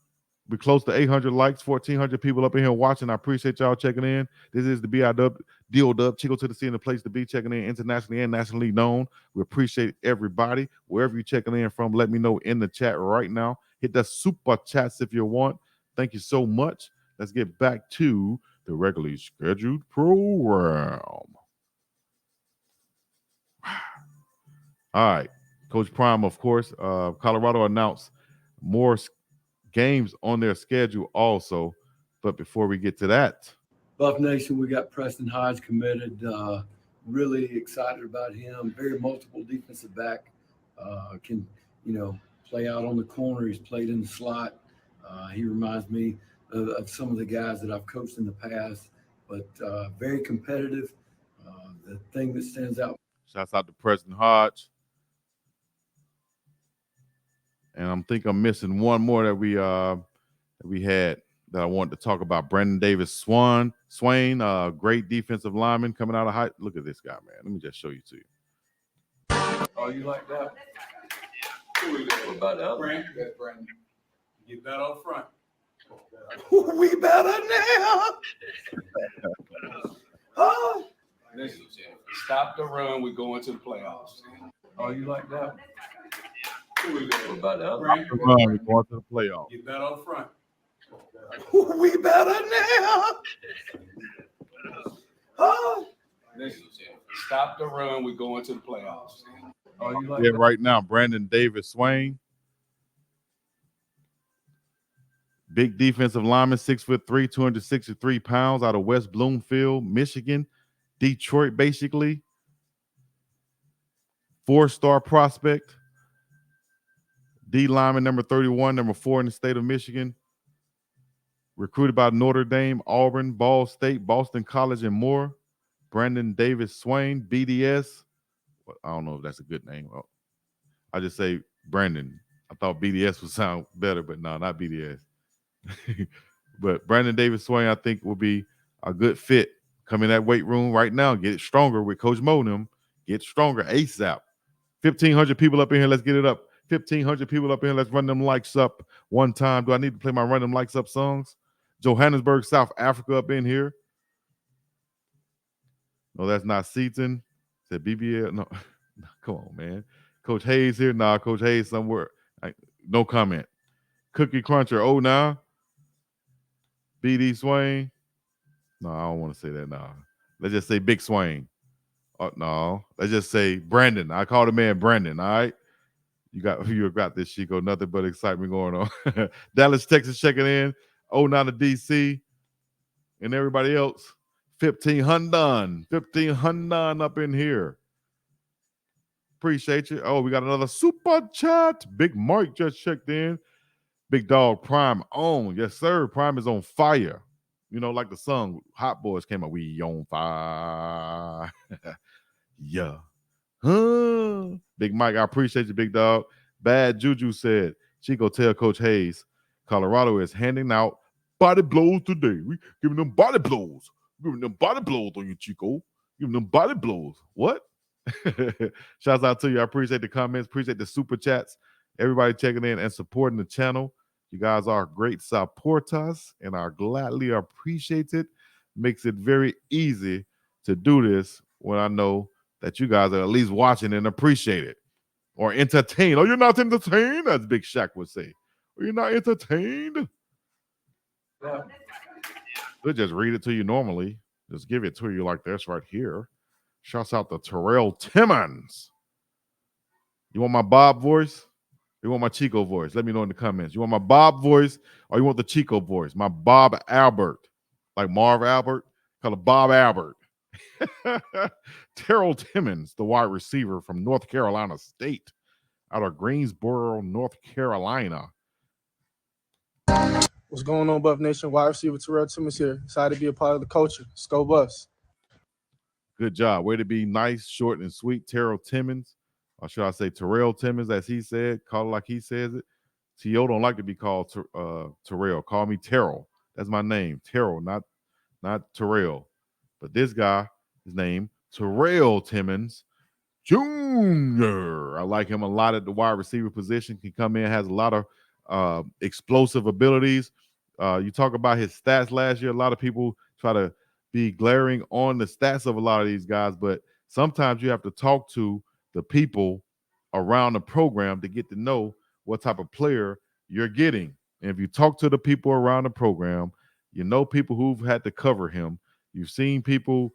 [SPEAKER 1] We're close to 800 likes, 1,400 people up in here watching. I appreciate y'all checking in. This is the BiggDoggChico, Chico to the C, and the place to be, checking in internationally and nationally known. We appreciate everybody. Wherever you're checking in from, let me know in the chat right now. Hit the super chats if you want. Thank you so much. Let's get back to the regularly scheduled program. All right. Coach Prime, of course, Colorado announced more games on their schedule also. But before we get to that,
[SPEAKER 7] Buff Nation, we got Preston Hodge committed. Really excited about him. Very multiple defensive back. Can, play out on the corner. He's played in the slot. He reminds me of some of the guys that I've coached in the past, but very competitive. The thing that stands out.
[SPEAKER 1] Shouts out to Preston Hodge. And I'm missing one more that we had that I wanted to talk about. Brandon Davis Swain, great defensive lineman coming out of high. Look at this guy, man. Let me just show you to you.
[SPEAKER 7] Oh, you like that?
[SPEAKER 2] What about the other? Brandon. Get that up front.
[SPEAKER 7] We better now. Oh.
[SPEAKER 2] Listen, stop the run. We're going to the playoffs.
[SPEAKER 7] Oh, you like that?
[SPEAKER 2] What about the other?
[SPEAKER 1] We're going to the playoffs.
[SPEAKER 2] Get that up front.
[SPEAKER 7] We better now. Oh.
[SPEAKER 2] Listen, stop the run. We're going to the playoffs.
[SPEAKER 7] Oh, you like
[SPEAKER 1] Yeah, right now, Brandon Davis Swain. Big defensive lineman, 6'3", 263 pounds, out of West Bloomfield, Michigan, Detroit, basically. 4-star prospect. D lineman, number 31, number 4 in the state of Michigan. Recruited by Notre Dame, Auburn, Ball State, Boston College, and more. Brandon Davis Swain, BDS. I don't know if that's a good name. I just say Brandon. I thought BDS would sound better, but no, not BDS. But Brandon Davis Swain, I think, will be a good fit. Come in that weight room right now, get it stronger with Coach Monum. Get stronger ASAP. 1,500 people up in here. Let's get it up. 1,500 people up in here. Let's run them likes up one time. Do I need to play my run them likes up songs? Johannesburg, South Africa up in here. No, that's not Seaton. Said BBL. No, come on, man. Coach Hayes here. Nah, Coach Hayes somewhere. No comment. Cookie Cruncher. Oh, now. BD Swain. No, I don't want to say that now. Let's just say Big Swain. No, let's just say Brandon. I call the man Brandon, all right? You got this, Chico. Nothing but excitement going on. Dallas, Texas checking in. 09 to DC. And everybody else. 1,500. 1,500 up in here. Appreciate you. Oh, we got another super chat. Big Mike just checked in. Big Dog Prime on. Yes, sir. Prime is on fire. You know, like the song Hot Boys came out. We on fire. Yeah. Huh. Big Mike, I appreciate you, Big Dog. Bad Juju said, Chico, tell Coach Hayes, Colorado is handing out body blows today. We giving them body blows. Giving them body blows on you, Chico. Giving them body blows. What? Shouts out to you. I appreciate the comments. Appreciate the super chats. Everybody checking in and supporting the channel. You guys are great supporters, and I gladly appreciate it. Makes it very easy to do this when I know that you guys are at least watching and appreciate it or entertained. Oh, you're not entertained? As Big Shaq would say. Are you not entertained? Yeah. We'll just read it to you normally. Just give it to you like this right here. Shouts out to Terrell Timmons. You want my Bob voice? You want my Chico voice? Let me know in the comments. You want my Bob voice or you want the Chico voice? My Bob Albert. Like Marv Albert? Call it Bob Albert. Terrell Timmons, the wide receiver from North Carolina State, out of Greensboro, North Carolina.
[SPEAKER 15] What's going on, Buff Nation? Wide receiver Terrell Timmons here. Excited to be a part of the culture. Let's go Buffs.
[SPEAKER 1] Good job. Way to be nice, short, and sweet. Terrell Timmons. Or should I say Terrell Timmons, as he said. Call it like he says it. T.O. don't like to be called Terrell. Call me Terrell. That's my name. Terrell, not Terrell. But this guy is named Terrell Timmons Jr. I like him a lot at the wide receiver position. Can come in, has a lot of explosive abilities. You talk about his stats last year. A lot of people try to be glaring on the stats of a lot of these guys, but sometimes you have to talk to the people around the program to get to know what type of player you're getting. And if you talk to the people around the program, you know people who've had to cover him. You've seen people,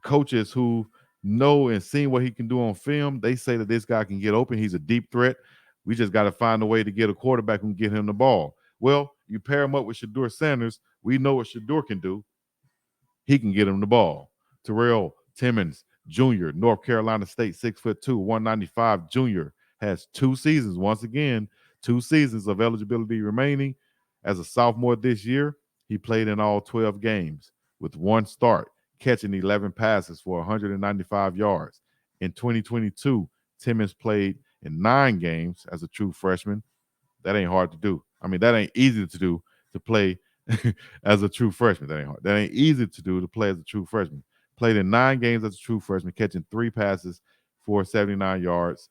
[SPEAKER 1] coaches who know and seen what he can do on film. They say that this guy can get open. He's a deep threat. We just got to find a way to get a quarterback who can get him the ball. Well, you pair him up with Shedeur Sanders. We know what Shedeur can do. He can get him the ball. Terrell Timmons Jr., North Carolina State, 6'2", 195 junior, has 2 seasons. Once again, 2 seasons of eligibility remaining. As a sophomore this year, he played in all 12 games with 1 start, catching 11 passes for 195 yards. In 2022, Timmons played in 9 games as a true freshman. That ain't hard to do. I mean, that ain't easy to do, to play as a true freshman. That ain't hard. That ain't easy to do, to play as a true freshman. Played in 9 games as a true freshman, catching 3 passes for 79 yards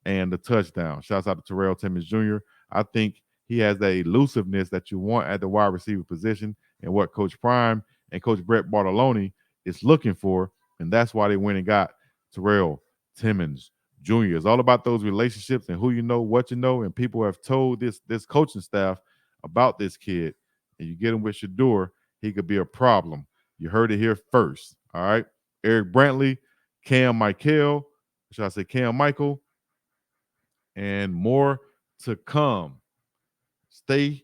[SPEAKER 1] and a touchdown. Shouts out to Terrell Timmons Jr. I think he has that elusiveness that you want at the wide receiver position, and what Coach Prime and Coach Brett Bartolone is looking for, and that's why they went and got Terrell Timmons Jr. It's all about those relationships and who you know, what you know, and people have told this coaching staff about this kid, and you get him with Shedeur, he could be a problem. You heard it here first. All right. Eric Brantley, Cam Michael, should I say Cam Michael, and more to come. Stay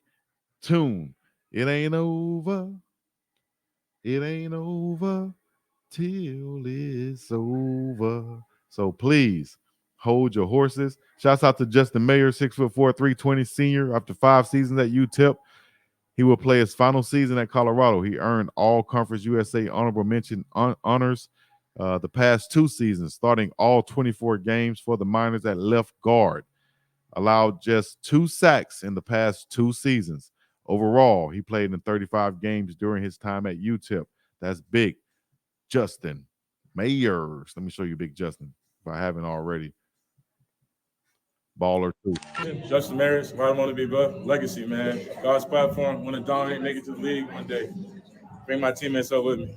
[SPEAKER 1] tuned. It ain't over. It ain't over till it's over. So please hold your horses. Shouts out to Justin Mayer, 6'4", 320 senior. After 5 seasons at UTEP, he will play his final season at Colorado. He earned all Conference USA honorable mention honors the past 2 seasons, starting all 24 games for the Miners at left guard. Allowed just 2 sacks in the past 2 seasons. Overall, he played in 35 games during his time at UTEP. That's big. Justin Mayers. Let me show you Big Justin if I haven't already. Baller too.
[SPEAKER 5] Justin Maris, where I want to be, Buff. Legacy, man. God's platform. Want to dominate, make it to the league one day. Bring my teammates up with me.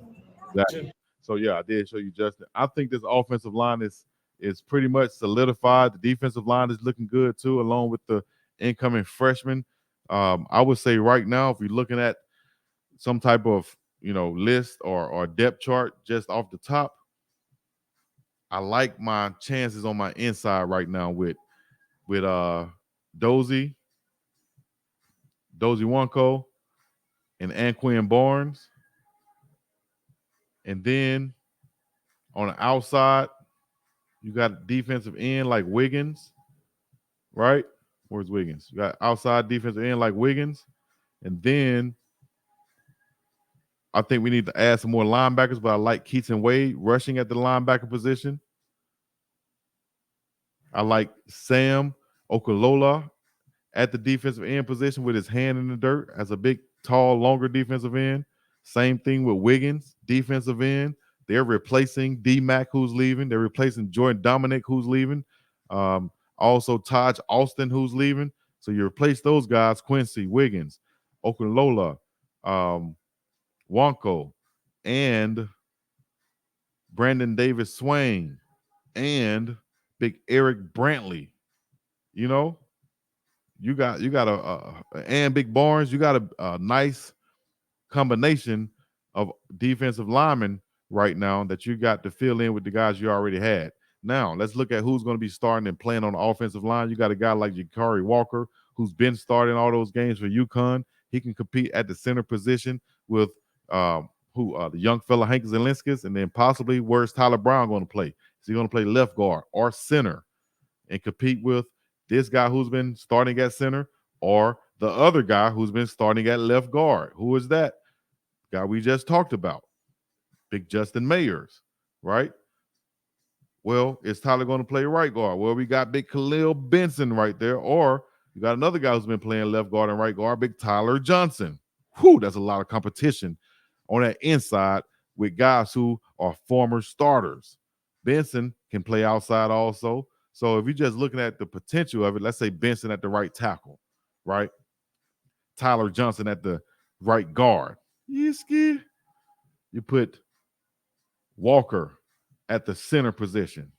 [SPEAKER 1] Exactly. So yeah, I did show you Justin. I think this offensive line is pretty much solidified. The defensive line is looking good too, along with the incoming freshmen. I would say right now, if you're looking at some type of list or depth chart just off the top, I like my chances on my inside right now with Dozie Wonko and Anquin Barnes. And then on the outside, you got defensive end like Wiggins, right? Where's Wiggins? You got outside defensive end like Wiggins. And then I think we need to add some more linebackers, but I like Keaton Wade rushing at the linebacker position. I like Sam Okolola at the defensive end position with his hand in the dirt as a big, tall, longer defensive end. Same thing with Wiggins, defensive end. They're replacing D-Mac, who's leaving. They're replacing Jordan Dominic, who's leaving. Also Taj Austin, who's leaving. So you replace those guys, Quincy, Wiggins, Okolola, Wonko, and Brandon Davis Swain, and big Eric Brantley. You got and Big Barnes. You got a nice combination of defensive linemen right now that you got to fill in with the guys you already had. Now let's look at who's going to be starting and playing on the offensive line. You got a guy like Jakari Walker, who's been starting all those games for UConn. He can compete at the center position with The young fella Hank Zelinskis, and then possibly where's Tyler Brown going to play? Is he going to play left guard or center and compete with this guy who's been starting at center or the other guy who's been starting at left guard? Who is that? Guy we just talked about, Big Justin Mayers, right? Well, is Tyler going to play right guard? Well, we got Big Khalil Benson right there, or you got another guy who's been playing left guard and right guard, Big Tyler Johnson. Whew, that's a lot of competition on that inside with guys who are former starters. Benson can play outside also. So if you're just looking at the potential of it, let's say Benson at the right tackle, right? Tyler Johnson at the right guard. You put Walker at the center position.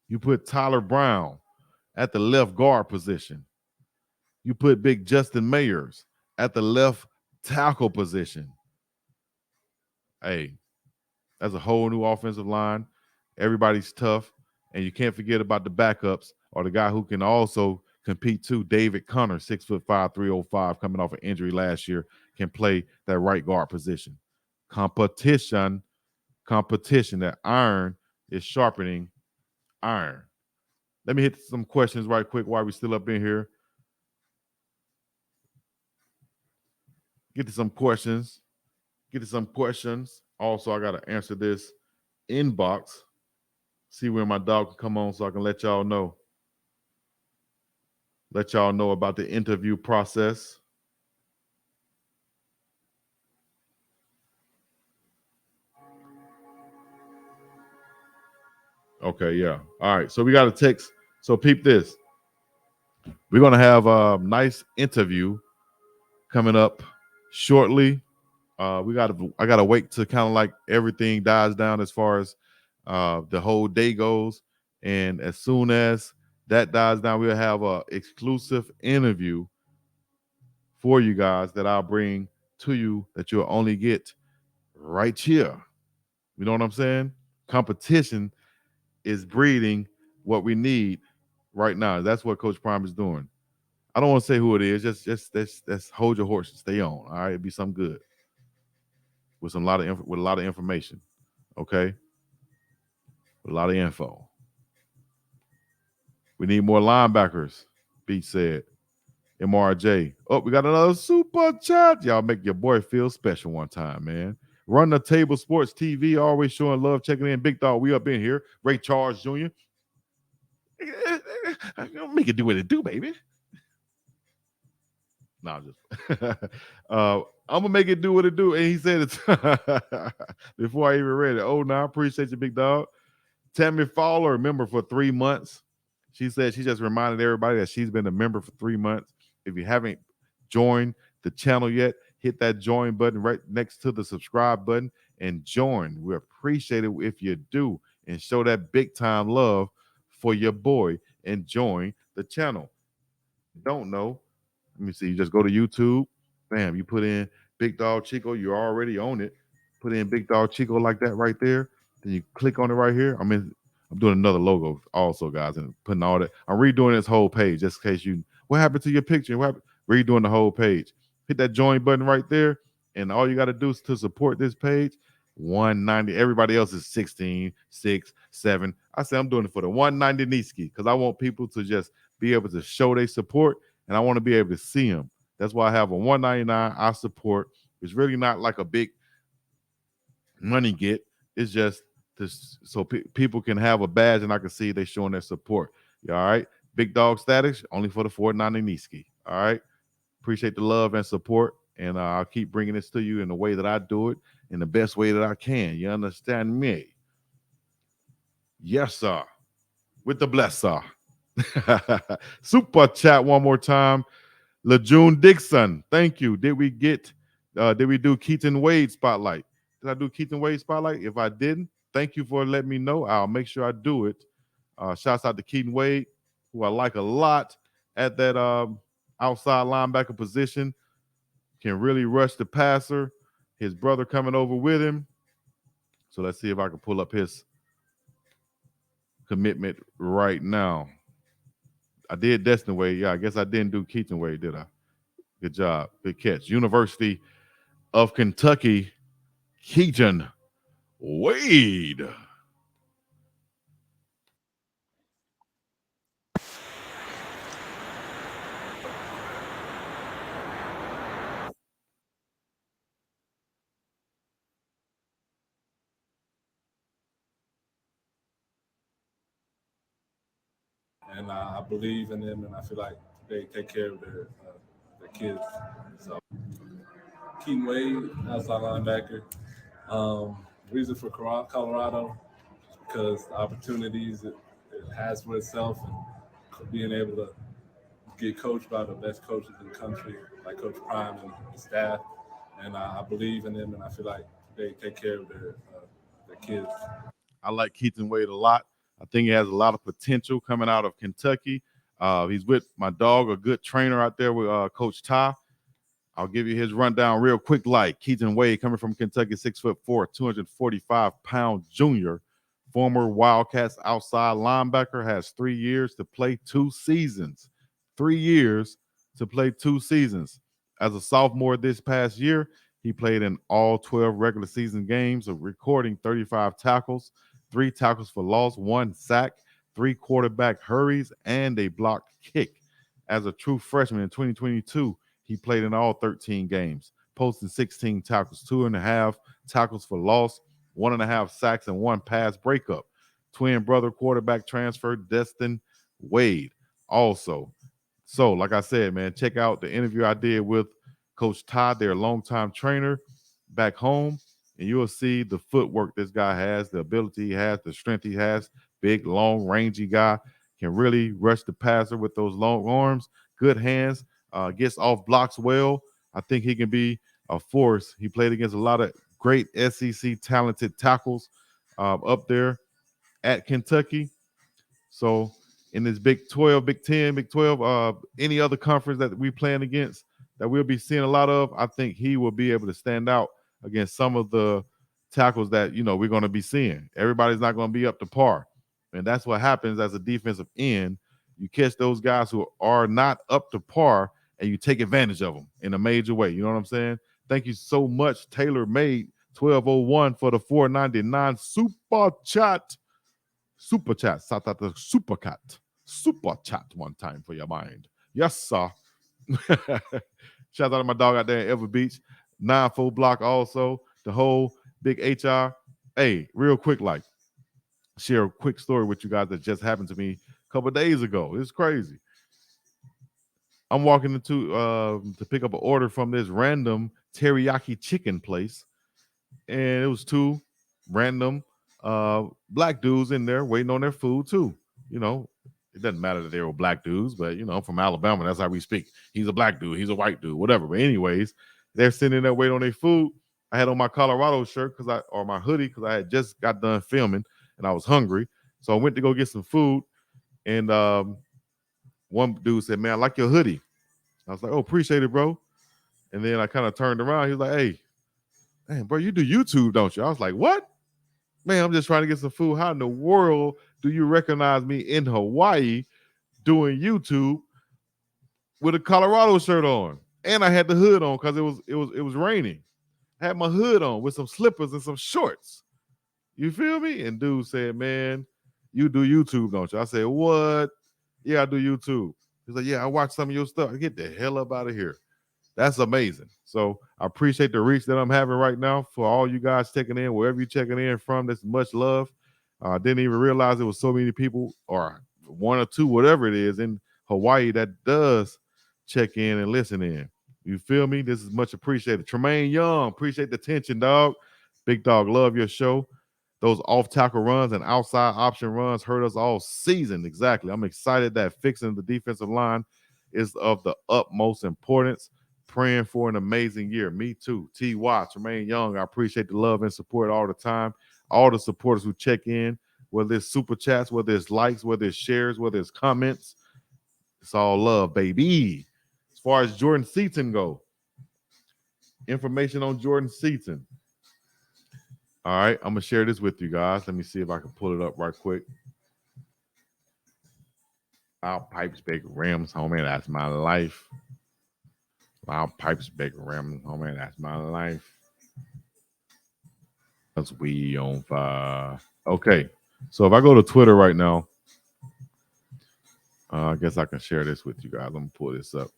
[SPEAKER 1] You put Tyler Brown at the left guard position. You put Big Justin Mayers at the left tackle position. Hey, that's a whole new offensive line. Everybody's tough, and you can't forget about the backups or the guy who can also compete too. David Connor, 6'5", 305, coming off an injury last year, can play that right guard position. Competition. That iron is sharpening iron. Let me hit some questions right quick while we're still up in here. Get to some questions. Also, I got to answer this inbox. See when my dog can come on so I can let y'all know. Let y'all know about the interview process. Okay, yeah. All right, so we got a text. So peep this. We're going to have a nice interview coming up shortly. I gotta wait to kind of like everything dies down as far as the whole day goes, and as soon as that dies down, we'll have a exclusive interview for you guys that I'll bring to you that you'll only get right here. You know what I'm saying? Competition is breeding what we need right now. That's what Coach Prime is doing. I don't want to say who it is. Just hold your horses. Stay on. All right, it'll be something good with a lot of information. Okay, with a lot of info. We need more linebackers. Beach said. MRJ. Oh, we got another super chat. Y'all make your boy feel special one time, man. Run the Table Sports TV, always showing love, checking in. Big Dog, we up in here. Ray Charles Jr. Make it do what it do, baby. Nah, just I'm gonna make it do what it do. And he said it before I even read it. Oh, no, I appreciate you, Big Dog. Tammy Fowler, member for 3 months. She said she just reminded everybody that she's been a member for 3 months. If you haven't joined the channel yet, hit that join button right next to the subscribe button and join. We appreciate it if you do and show that big time love for your boy and join the channel. Don't know? Let me see. You just go to YouTube. Bam, you put in BiggDoggChico. You're already on it. Put in BiggDoggChico like that right there. Then you click on it right here. I'm doing another logo also, guys, and putting all that. I'm redoing this whole page just in case what happened to your picture? Redoing the whole page. Hit that join button right there. And all you got to do is to support this page, $190. Everybody else is 16, 6, 7. I say I'm doing it for the $190 Niski because I want people to just be able to show their support, and I want to be able to see them. That's why I have a $199 I support. It's really not like a big money get. It's just so people can have a badge and I can see they showing their support. You all right? Big Dog Status, only for the $490 Niski. All right? Appreciate the love and support, and I'll keep bringing this to you in the way that I do it, in the best way that I can. You understand me? Yes, sir. With the bless, sir. Super chat one more time. LeJune Dixon, thank you. Did we do Keaton Wade spotlight? Did I do Keaton Wade spotlight? If I didn't, thank you for letting me know. I'll make sure I do it. Shouts out to Keaton Wade, who I like a lot at that outside linebacker position. Can really rush the passer. His brother coming over with him. So let's see if I can pull up his commitment right now. I did Destin Wade. Yeah, I guess I didn't do Keaton Wade, did I? Good job. Good catch. University of Kentucky Keaton Wade.
[SPEAKER 9] And I believe in them, and I feel like they take care of their kids. So, Keaton Wade, outside linebacker. Reason for Colorado is because the opportunities it has for itself and being able to get coached by the best coaches in the country, like Coach Prime and the staff. And I believe in them, and I feel like they take care of their kids.
[SPEAKER 1] I like Keaton Wade a lot. I think he has a lot of potential coming out of Kentucky. He's with my dog, a good trainer out there with Coach Ty. I'll give you his rundown real quick. Like Keaton Wade, coming from Kentucky, 6'4", 245-pound junior, former Wildcats outside linebacker, has 3 years to play 2 seasons. 3 years to play 2 seasons. As a sophomore this past year, he played in all 12 regular season games, recording 35 tackles, 3 tackles for loss, 1 sack, 3 quarterback hurries, and a blocked kick. As a true freshman in 2022, he played in all 13 games, posting 16 tackles, 2.5 tackles for loss, 1.5 sacks, and 1 pass breakup. Twin brother quarterback transfer Destin Wade also. So, like I said, man, check out the interview I did with Coach Todd, their longtime trainer back home, and you'll see the footwork this guy has, the ability he has, the strength he has. Big, long, rangy guy, can really rush the passer with those long arms, good hands, gets off blocks well. I think he can be a force. He played against a lot of great SEC talented tackles up there at Kentucky. So in this Big 12, Big 10, Big 12, any other conference that we playing against that we'll be seeing a lot of, I think he will be able to stand out against some of the tackles that, we're going to be seeing. Everybody's not going to be up to par. And that's what happens as a defensive end. You catch those guys who are not up to par and you take advantage of them in a major way. You know what I'm saying? Thank you so much, Taylor Made 1201 for the 499 super chat. Super chat. Shout out to Super Cat. Super chat one time for your mind. Yes, sir. Shout out to my dog out there in Ever Beach. 9-4 block also. The whole big HR. Hey, real quick, share a quick story with you guys that just happened to me a couple of days ago. It's crazy. I'm walking into to pick up an order from this random teriyaki chicken place, and it was 2 random black dudes in there waiting on their food too. It doesn't matter that they were black dudes, but I'm from Alabama. That's how we speak. He's a black dude. He's a white dude. Whatever. But anyways, they're sitting there waiting on their food. I had on my Colorado shirt or my hoodie because I had just got done filming and I was hungry. So I went to go get some food, and one dude said, "Man, I like your hoodie." I was like, "Oh, appreciate it, bro." And then I kind of turned around. He was like, "Hey, man, bro, you do YouTube, don't you?" I was like, "What?" "Man, I'm just trying to get some food. How in the world do you recognize me in Hawaii doing YouTube with a Colorado shirt on?" And I had the hood on because it was raining. I had my hood on with some slippers and some shorts. You feel me? And dude said, "Man, you do YouTube, don't you?" I said, "What?" "Yeah, I do YouTube." He's like, "Yeah, I watch some of your stuff." Get the hell up out of here. That's amazing. So I appreciate the reach that I'm having right now for all you guys checking in, wherever you're checking in from. That's much love. I didn't even realize there was so many people, or 1 or 2, whatever it is, in Hawaii that does check in and listen in. You feel me? This is much appreciated. Tremaine Young, appreciate the attention, dog. Big Dog, love your show. Those off tackle runs and outside option runs hurt us all season. Exactly. I'm excited that fixing the defensive line is of the utmost importance. Praying for an amazing year. Me too. T.Y. Tremaine Young, I appreciate the love and support all the time. All the supporters who check in, whether it's super chats, whether it's likes, whether it's shares, whether it's comments. It's all love, baby. As far as Jordan Seaton go, information on Jordan Seaton. All right, I'm going to share this with you guys. Let me see if I can pull it up right quick. Loud Pipes, Big Rims, homie, that's my life. Loud Pipes, Big Rims, homie, that's my life. That's we on fire. Okay, so if I go to Twitter right now, I guess I can share this with you guys. I'm gonna pull this up,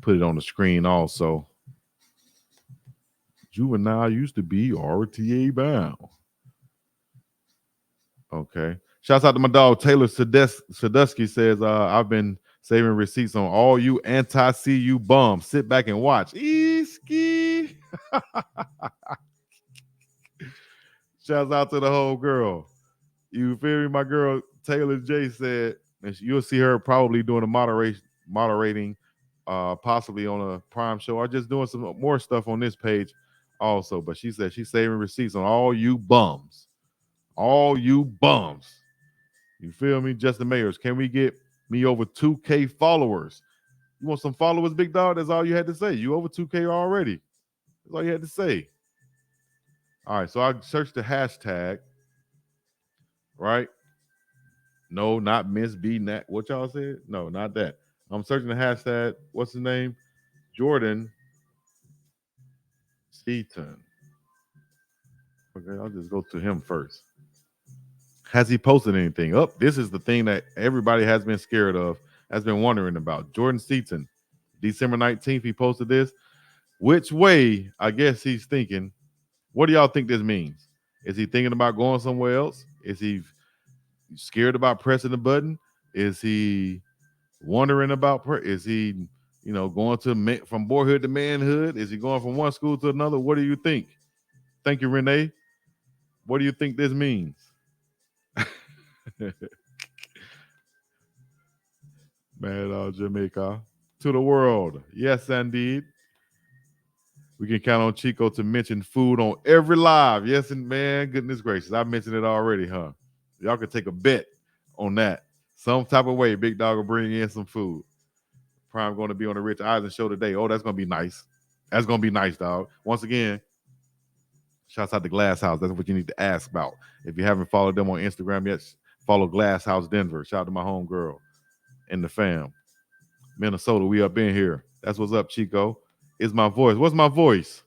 [SPEAKER 1] put it on the screen also. Juvenile used to be RTA bound. Okay. Shouts out to my dog Taylor Sadusky says, I've been saving receipts on all you anti-CU bums. Sit back and watch. Easky. Shouts out to the whole girl. You feel me? My girl Taylor J said, and you'll see her probably doing a moderating, possibly on a Prime show or just doing some more stuff on this page also. But she said she's saving receipts on all you bums. All you bums. You feel me? Justin Mayers, can we get me over 2K followers? You want some followers, Big Dog? That's all you had to say. You over 2K already. That's all you had to say. All right, so I searched the hashtag, right? No, not Miss B. Nat. What y'all said? No, not that. I'm searching the hashtag. What's his name? Jordan Seaton. Okay, I'll just go to him first. Has he posted anything? Oh, this is the thing that everybody has been scared of, has been wondering about. Jordan Seaton, December 19th, he posted this. Which way, I guess he's thinking. What do y'all think this means? Is he thinking about going somewhere else? Is he scared about pressing the button? Is he wondering about, is he, going to from boyhood to manhood? Is he going from one school to another? What do you think? Thank you, Renee. What do you think this means? Man, Jamaica to the world. Yes, indeed. We can count on Chico to mention food on every live. Yes, and man, goodness gracious. I mentioned it already, huh? Y'all could take a bet on that. Some type of way, Big Dog will bring in some food. Prime going to be on the Rich Eisen show today. Oh, that's going to be nice. That's going to be nice, dog. Once again, shouts out to Glass House. That's what you need to ask about. If you haven't followed them on Instagram yet, follow Glass House Denver. Shout out to my homegirl and the fam. Minnesota, we up in here. That's what's up, Chico. It's my voice. What's my voice?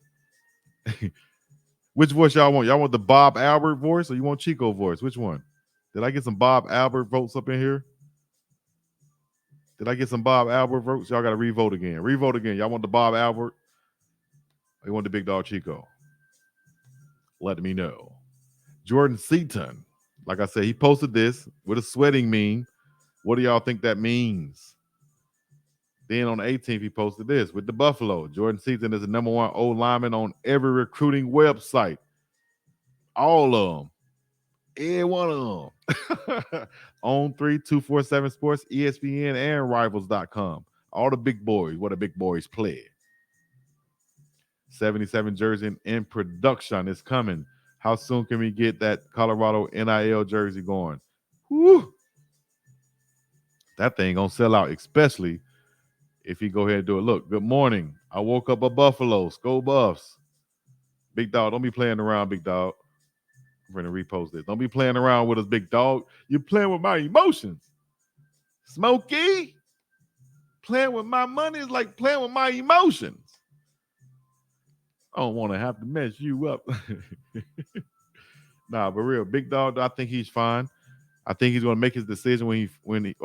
[SPEAKER 1] Which voice y'all want? Y'all want the Bob Albert voice or you want Chico voice? Which one? Did I get some Bob Albert votes up in here? Did I get some Bob Albert votes? Y'all got to re-vote again. Re-vote again. Y'all want the Bob Albert? Or you want the Big Dog Chico? Let me know. Jordan Seaton. Like I said, he posted this with a sweating meme. What do y'all think that means? Then on the 18th, he posted this with the Buffalo. Jordan Seaton is the number one O lineman on every recruiting website. All of them. Every one of them. On 3247 Sports, ESPN, and Rivals.com. All the big boys. What the big boys play. 77 jersey in production is coming. How soon can we get that Colorado NIL jersey going? Woo! That thing gonna sell out, especially if you go ahead and do it. Look, good morning. I woke up a Buffalo. Go Buffs. Big Dog, don't be playing around, Big Dog. I'm going to repost this. Don't be playing around with us, Big Dog. You're playing with my emotions. Smokey, playing with my money is like playing with my emotions. I don't want to have to mess you up. Nah, but real, Big Dog, I think he's fine. I think he's going to make his decision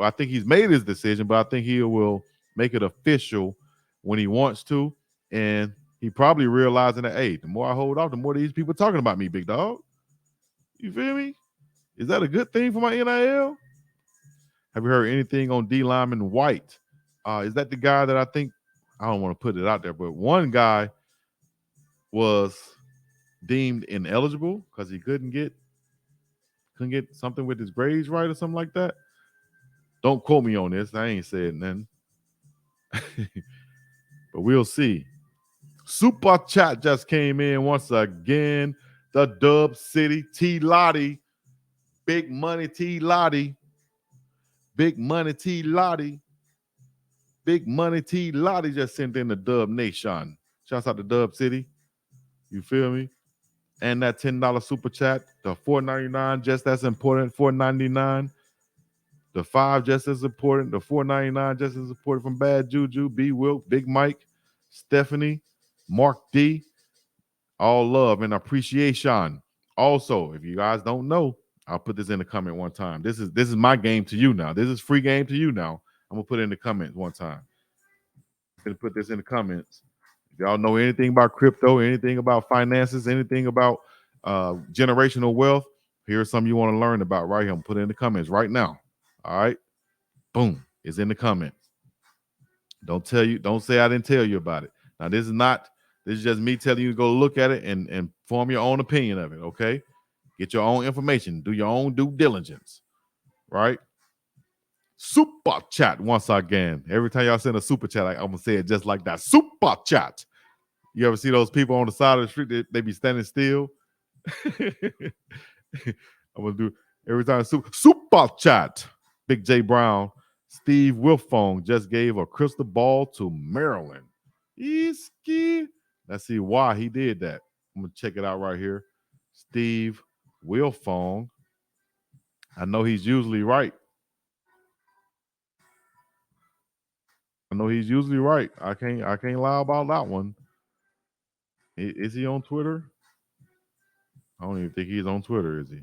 [SPEAKER 1] I think he's made his decision, but I think he will make it official when he wants to. And he probably realizing that, hey, the more I hold off, the more these people talking about me, Big Dog. You feel me? Is that a good thing for my NIL? Have you heard anything on D. Lyman White? Is that the guy that I think, I don't want to put it out there, but one guy was deemed ineligible because he couldn't get something with his grades right or something like that. Don't quote me on this. I ain't said nothing. But we'll see. Super Chat just came in once again. The Dub City T. Lottie. Big Money T. Lottie. Big Money T. Lottie. Big Money T. Lottie just sent in the Dub Nation. Shouts out to Dub City. You feel me? And that $10 super chat. The $4.99 just as important. $4.99. The $5 just as important. The $4.99 just as important from Bad Juju, B. Wilk, Big Mike, Stephanie, Mark D. All love and appreciation Also, if you guys don't know, I'll put this in the comment one time. This is my game to you now. This is free game to you now. I'm gonna put it in the comments one time. I'm gonna put this in the comments. If y'all know anything about crypto, anything about finances, anything about generational wealth, here's something you want to learn about right here. I'm put it in the comments right now. All right. Boom. It's in the comments. Don't say I didn't tell you about it. Now, this is just me telling you to go look at it and form your own opinion of it. Okay. Get your own information. Do your own due diligence. Right? Super chat once again. Every time y'all send a super chat, I'm gonna say it just like that. Super chat. You ever see those people on the side of the street? They be standing still. I'm gonna do every time. Super chat. Big J Brown. Steve Wilfong just gave a crystal ball to Maryland. Easky. Let's see why he did that. I'm gonna check it out right here. Steve Wilfong. I know he's usually right. I can't lie about that one. Is he on Twitter? I don't even think he's on Twitter, is he?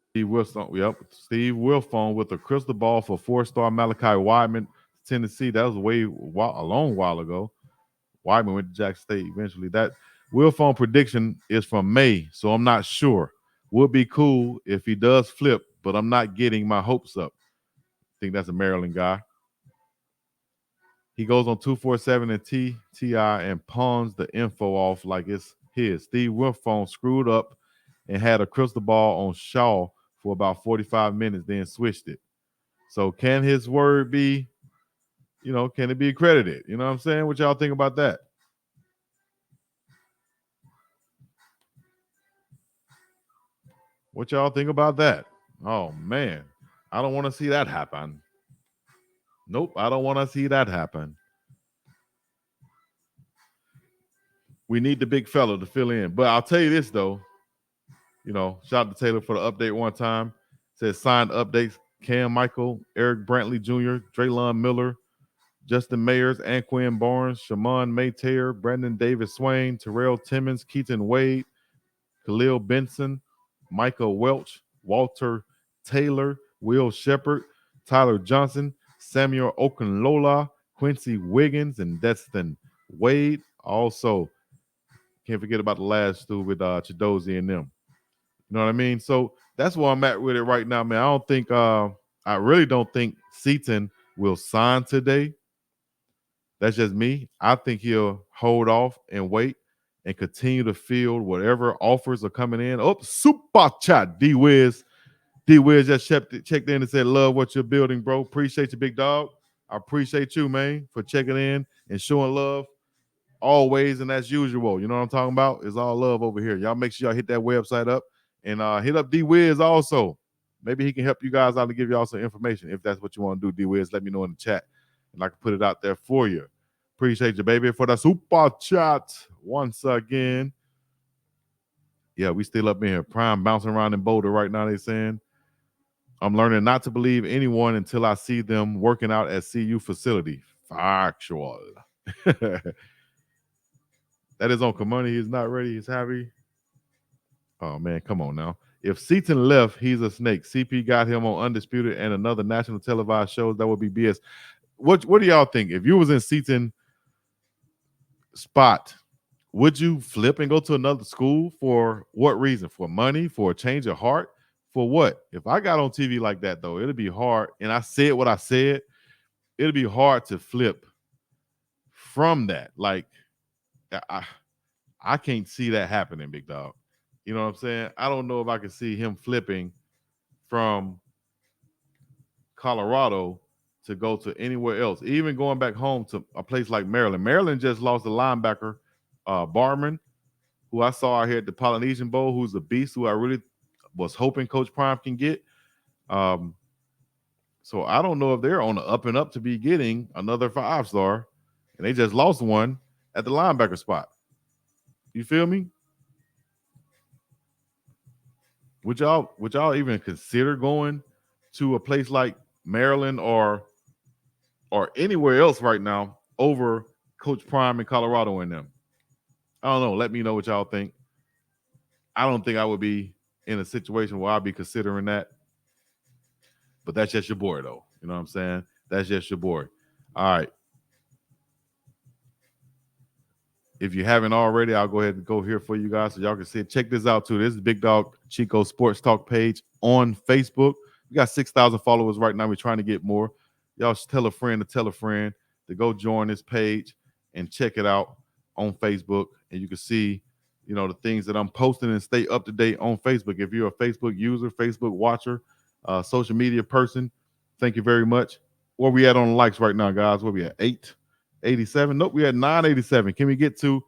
[SPEAKER 1] Steve Wilson, yep. Steve Wilfong with a crystal ball for 4-star Malachi Wideman, Tennessee. That was a long while ago. Wideman went to Jackson State eventually. That Wilfong prediction is from May, so I'm not sure. Would be cool if he does flip, but I'm not getting my hopes up. I think that's a Maryland guy. He goes on 247 and TI and pawns the info off like it's his. Steve Wilfong screwed up and had a crystal ball on Shaw for about 45 minutes, then switched it. So can his word be, can it be accredited? You know what I'm saying? What y'all think about that? What y'all think about that? Oh, man. I don't want to see that happen. Nope, I don't want to see that happen. We need the big fella to fill in. But I'll tell you this, though. Shout out to Taylor for the update one time. Says signed updates. Cam Michael, Eric Brantley Jr., Draylon Miller, Justin Mayers, Anquin Barnes, Shamon Maytair, Brandon Davis Swain, Terrell Timmons, Keaton Wade, Khalil Benson, Michael Welch, Walter Taylor, Will Shepard, Tyler Johnson, Samuel Okunlola, Quincy Wiggins, and Destin Wade. Also, can't forget about the last two with Chidozie and them. You know what I mean? So that's where I'm at with it right now, man. I really don't think Seaton will sign today. That's just me. I think he'll hold off and wait and continue to field whatever offers are coming in. Oh, super chat, D-Wiz. D-Wiz just checked in and said, love what you're building, bro. Appreciate you, big dog. I appreciate you, man, for checking in and showing love always and as usual. You know what I'm talking about? It's all love over here. Y'all make sure y'all hit that website up and hit up D-Wiz also. Maybe he can help you guys out to give y'all some information. If that's what you want to do, D-Wiz, let me know in the chat and I can put it out there for you. Appreciate you, baby, for the super chat once again. Yeah, we still up in here. Prime bouncing around in Boulder right now, they saying. I'm learning not to believe anyone until I see them working out at CU facility. Factual. That is on Kamani. He's not ready. He's happy. Oh, man, come on now. If Seaton left, he's a snake. CP got him on Undisputed and another national televised show. That would be BS. What do y'all think? If you was in Seaton spot, would you flip and go to another school? For what reason? For money? For a change of heart? For what? If I got on TV like that, though, it'd be hard. And I said what I said. It'd be hard to flip from that. Like, I can't see that happening, big dog. You know what I'm saying? I don't know if I can see him flipping from Colorado to go to anywhere else. Even going back home to a place like Maryland. Maryland just lost a linebacker, Barman, who I saw out here at the Polynesian Bowl, who's a beast, who I really was hoping Coach Prime can get. So I don't know if they're on the up and up to be getting another 5-star, and they just lost one at the linebacker spot. You feel me? Would y'all even consider going to a place like Maryland or anywhere else right now over Coach Prime in Colorado and them? I don't know. Let me know what y'all think. I don't think I would be in a situation where I'd be considering that. But that's just your boy, though. You know what I'm saying? That's just your boy. All right. If you haven't already, I'll go ahead and go here for you guys so y'all can see it. Check this out, too. This is Big Dog Chico Sports Talk page on Facebook. We got 6,000 followers right now. We're trying to get more. Y'all should tell a friend to go join this page and check it out on Facebook. And you can see, the things that I'm posting and stay up to date on Facebook. If you're a Facebook user, Facebook watcher, social media person, thank you very much. Where we at on the likes right now, guys? Where we at? 887? Nope, we at 987. Can we get to,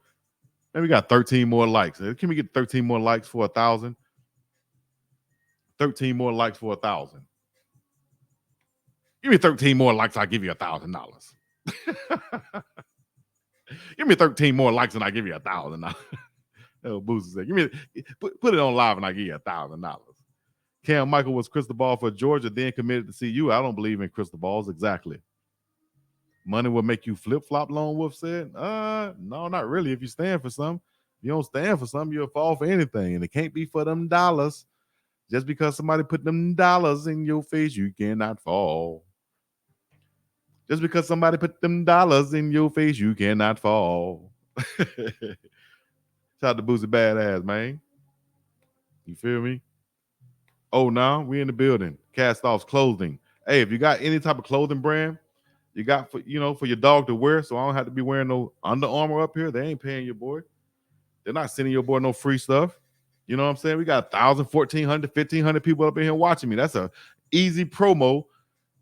[SPEAKER 1] and we got 13 more likes. Can we get 13 more likes for 1,000? 13 more likes for 1,000. Give me 13 more likes, I'll give you $1,000. Give me 13 more likes and I'll give you $1,000. Oh, Booster said, put it on live and I'll give you $1,000. Cam Michael was crystal ball for Georgia, then committed to CU. I don't believe in crystal balls. Exactly. Money will make you flip-flop, Lone Wolf said. No, not really. If you stand for something. If you don't stand for something, you'll fall for anything. And it can't be for them dollars. Just because somebody put them dollars in your face, you cannot fall. Just because somebody put them dollars in your face, you cannot fall. Shout out to Boozy Badass, man. You feel me? Oh, now we in the building. Cast Off's clothing. Hey, if you got any type of clothing brand you got for your dog to wear, so I don't have to be wearing no Under Armour up here. They ain't paying your boy. They're not sending your boy no free stuff. You know what I'm saying? We got 1,000, 1,400, 1,500 people up in here watching me. That's a easy promo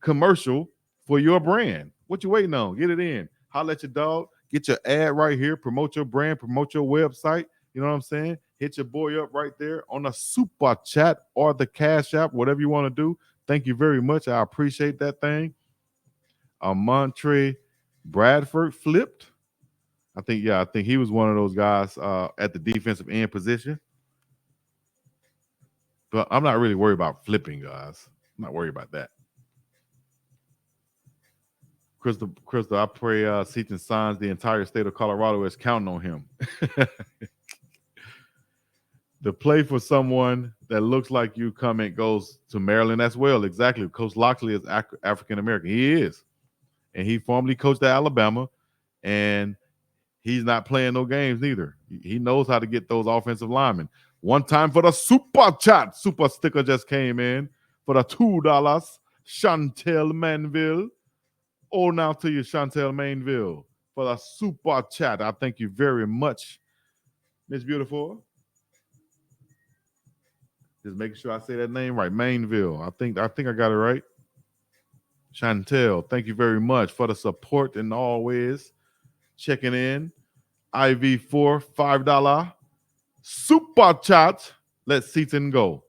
[SPEAKER 1] commercial for your brand. What you waiting on? Get it in. Holla at your dog. Get your ad right here. Promote your brand. Promote your website. You know what I'm saying? Hit your boy up right there on the Super Chat or the Cash App, whatever you want to do. Thank you very much. I appreciate that thing. Montre Bradford flipped. I think he was one of those guys at the defensive end position. But I'm not really worried about flipping, guys. I'm not worried about that. Crystal, I pray Seaton signs the entire state of Colorado is counting on him. The play for someone that looks like you comment goes to Maryland as well. Exactly. Coach Loxley is African American. He is. And he formerly coached at Alabama. And he's not playing no games neither. He knows how to get those offensive linemen. One time for the Super Chat. Super sticker just came in for the $2. Chantel Manville. Oh, now to you, Chantel Mainville, for the Super Chat. I thank you very much, Miss Beautiful. Just making sure I say that name right, Mainville. I think I got it right. Chantel, thank you very much for the support and always checking in. IV4, $5 Super Chat. Let Seaton go.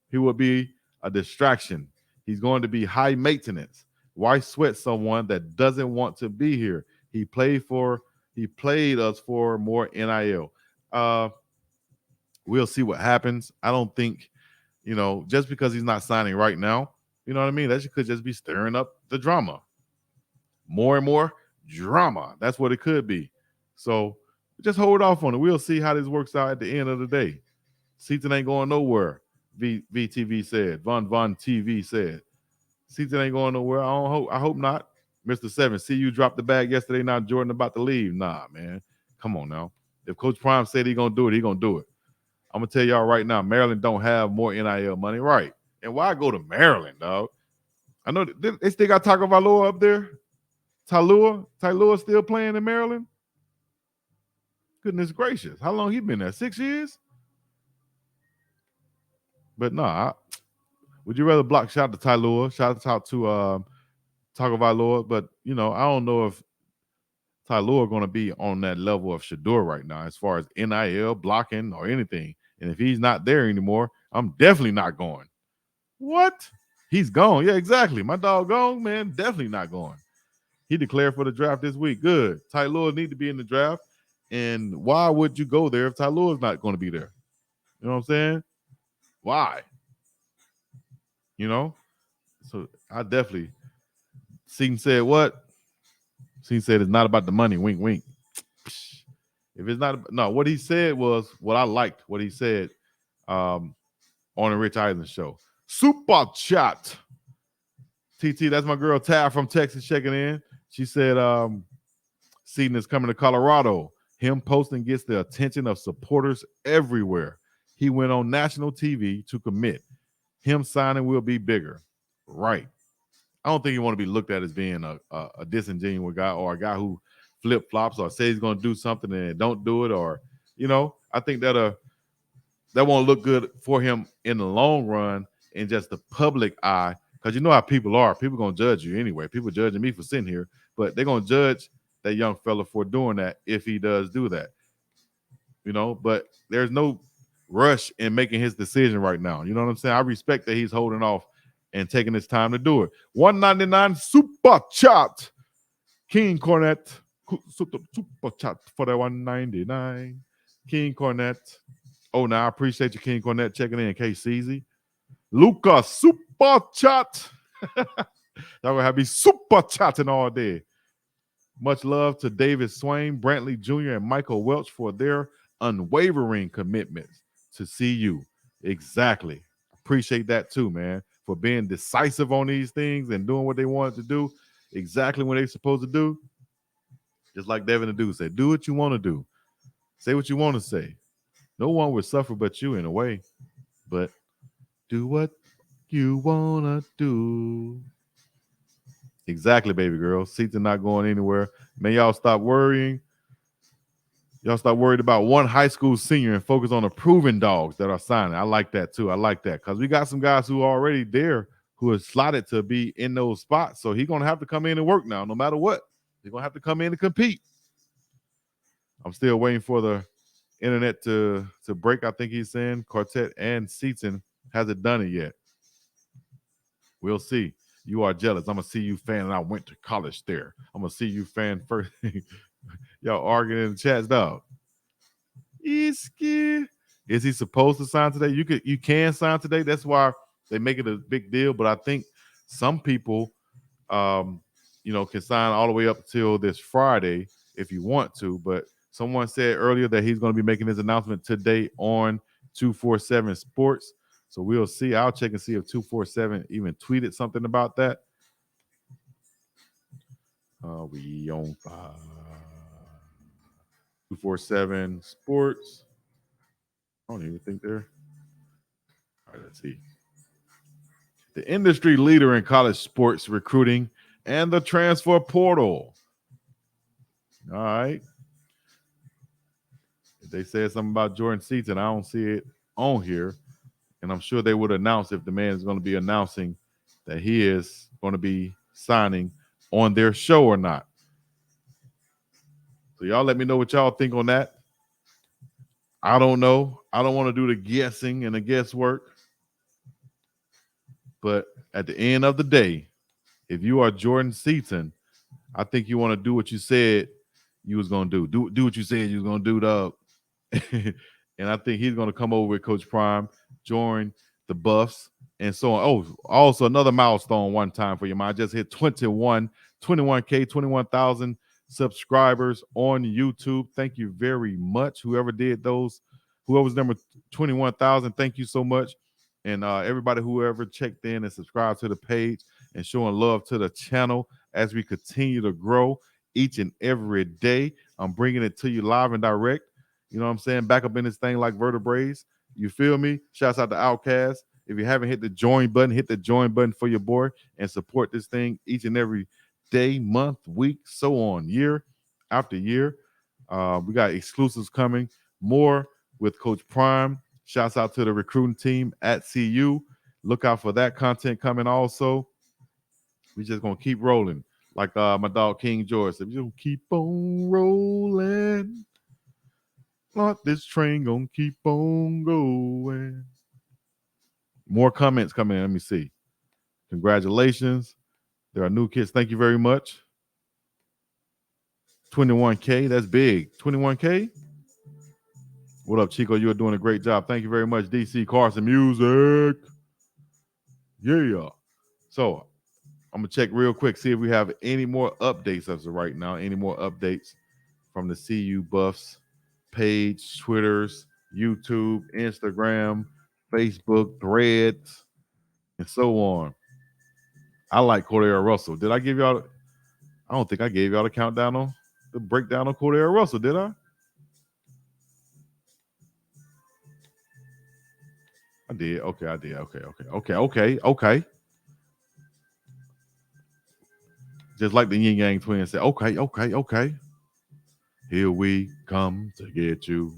[SPEAKER 1] He will be a distraction. He's going to be high maintenance. Why sweat someone that doesn't want to be here? He played us for more NIL. We'll see what happens. I don't think, just because he's not signing right now, you know what I mean? That could just be stirring up the drama. More and more drama. That's what it could be. So just hold off on it. We'll see how this works out at the end of the day. Seaton ain't going nowhere. VTV said. Von TV said. Seaton ain't going nowhere. I hope not. Mr. 7, see you dropped the bag yesterday. Now Jordan about to leave. Nah, man. Come on now. If Coach Prime said he gonna do it, he gonna do it. I'm gonna tell y'all right now, Maryland don't have more NIL money, right? And why go to Maryland, dog? I know they still got Taco Valor up there. Tylua still playing in Maryland. Goodness gracious, how long he been there? 6 years? But nah, would you rather block shout out to Tylua, shout out to Taco Valor, but I don't know if Tylua going to be on that level of Shador right now as far as NIL blocking or anything. And if he's not there anymore, I'm definitely not going. What? He's gone. Yeah, exactly. My dog gone, man. Definitely not going. He declared for the draft this week. Good. Tylua need to be in the draft. And why would you go there if Tylua is not going to be there? You know what I'm saying? Why? So I definitely. Seaton said what? Seaton said it's not about the money. Wink, wink. If it's not, no, what he said was what I liked. What he said on the Rich Eisen show. Super chat. TT, that's my girl Tab from Texas checking in. She said, Seaton is coming to Colorado. Him posting gets the attention of supporters everywhere. He went on national TV to commit. Him signing will be bigger. Right. I don't think you want to be looked at as being a disingenuous guy or a guy who flip flops or says he's going to do something and don't do it, or I think that won't look good for him in the long run in just the public eye, because you know how people are. People going to judge you anyway. People judging me for sitting here, but they're going to judge that young fella for doing that if he does do that. But there's no rush in making his decision right now. You know what I'm saying? I respect that he's holding off and taking his time to do it. 199 super chat. King Cornette. Super chat for that 199. King Cornette. Oh, now I appreciate you, King Cornette, checking in. KCZ. Luca, super chat. Y'all gonna have me super chatting all day. Much love to David Swain, Brantley Jr., and Michael Welch for their unwavering commitments to CU. Exactly. Appreciate that too, man, for being decisive on these things and doing what they wanted to do exactly when they're supposed to do. Just like Devin and Dude said, do what you want to do. Say what you want to say. No one would suffer but you in a way. But do what you want to do. Exactly, baby girl. Seats are not going anywhere. Man, y'all stop worrying. Y'all stop worried about one high school senior and focus on the proven dogs that are signing. I like that too. I like that because we got some guys who are already there who are slotted to be in those spots. So he's going to have to come in and work now, no matter what. He's going to have to come in and compete. I'm still waiting for the internet to break. I think he's saying Quartet and Seaton hasn't done it yet. We'll see. You are jealous. I'm a CU fan, and I went to college there. I'm a CU fan first. Y'all arguing in the chats, dog. Is he supposed to sign today? You can sign today. That's why they make it a big deal. But I think some people, can sign all the way up till this Friday if you want to. But someone said earlier that he's going to be making his announcement today on 247 Sports. So we'll see. I'll check and see if 247 even tweeted something about that. We on 247 Sports. I don't even think they're. All right, let's see. The industry leader in college sports recruiting and the transfer portal. All right. If they said something about Jordan Seaton, I don't see it on here. And I'm sure they would announce if the man is going to be announcing that he is going to be signing on their show or not. So y'all let me know what y'all think on that. I don't know. I don't want to do the guessing and the guesswork. But at the end of the day, if you are Jordan Seaton, I think you want to do what you said you was going to do. Do what you said you was going to do, dog. And I think he's going to come over with Coach Prime, join the Buffs, and so on. Oh, also another milestone one time for you, man. I just hit 21K, 21,000 subscribers on YouTube. Thank you very much. Whoever did those, whoever's number 21,000, thank you so much. And everybody whoever checked in and subscribed to the page and showing love to the channel as we continue to grow each and every day. I'm bringing it to you live and direct. You know what I'm saying? Back up in this thing like vertebrae. You feel me? Shouts out to Outcast. If you haven't hit the join button, hit the join button for your boy and support this thing each and every day, month, week, so on, year after year. We got exclusives coming, more with Coach Prime. Shouts out to the recruiting team at CU. Look out for that content coming also. We just going to keep rolling. Like my dog King George said, we just keep on rolling. Not this train going to keep on going. More comments coming in. Let me see. Congratulations. There are new kids. Thank you very much. 21K. That's big. 21K. What up, Chico? You are doing a great job. Thank you very much, DC Carson Music. Yeah. So I'm going to check real quick, see if we have any more updates as of right now. Any more updates from the CU Buffs. page, Twitters, YouTube, Instagram, Facebook, Threads, and so on. I like Cordero Russell. Did I give y'all? I don't think I gave y'all the countdown on the breakdown on Cordero Russell, did I? I did. Okay, I did. Okay. Just like the Yin Yang Twins said, okay. Here we come to get you.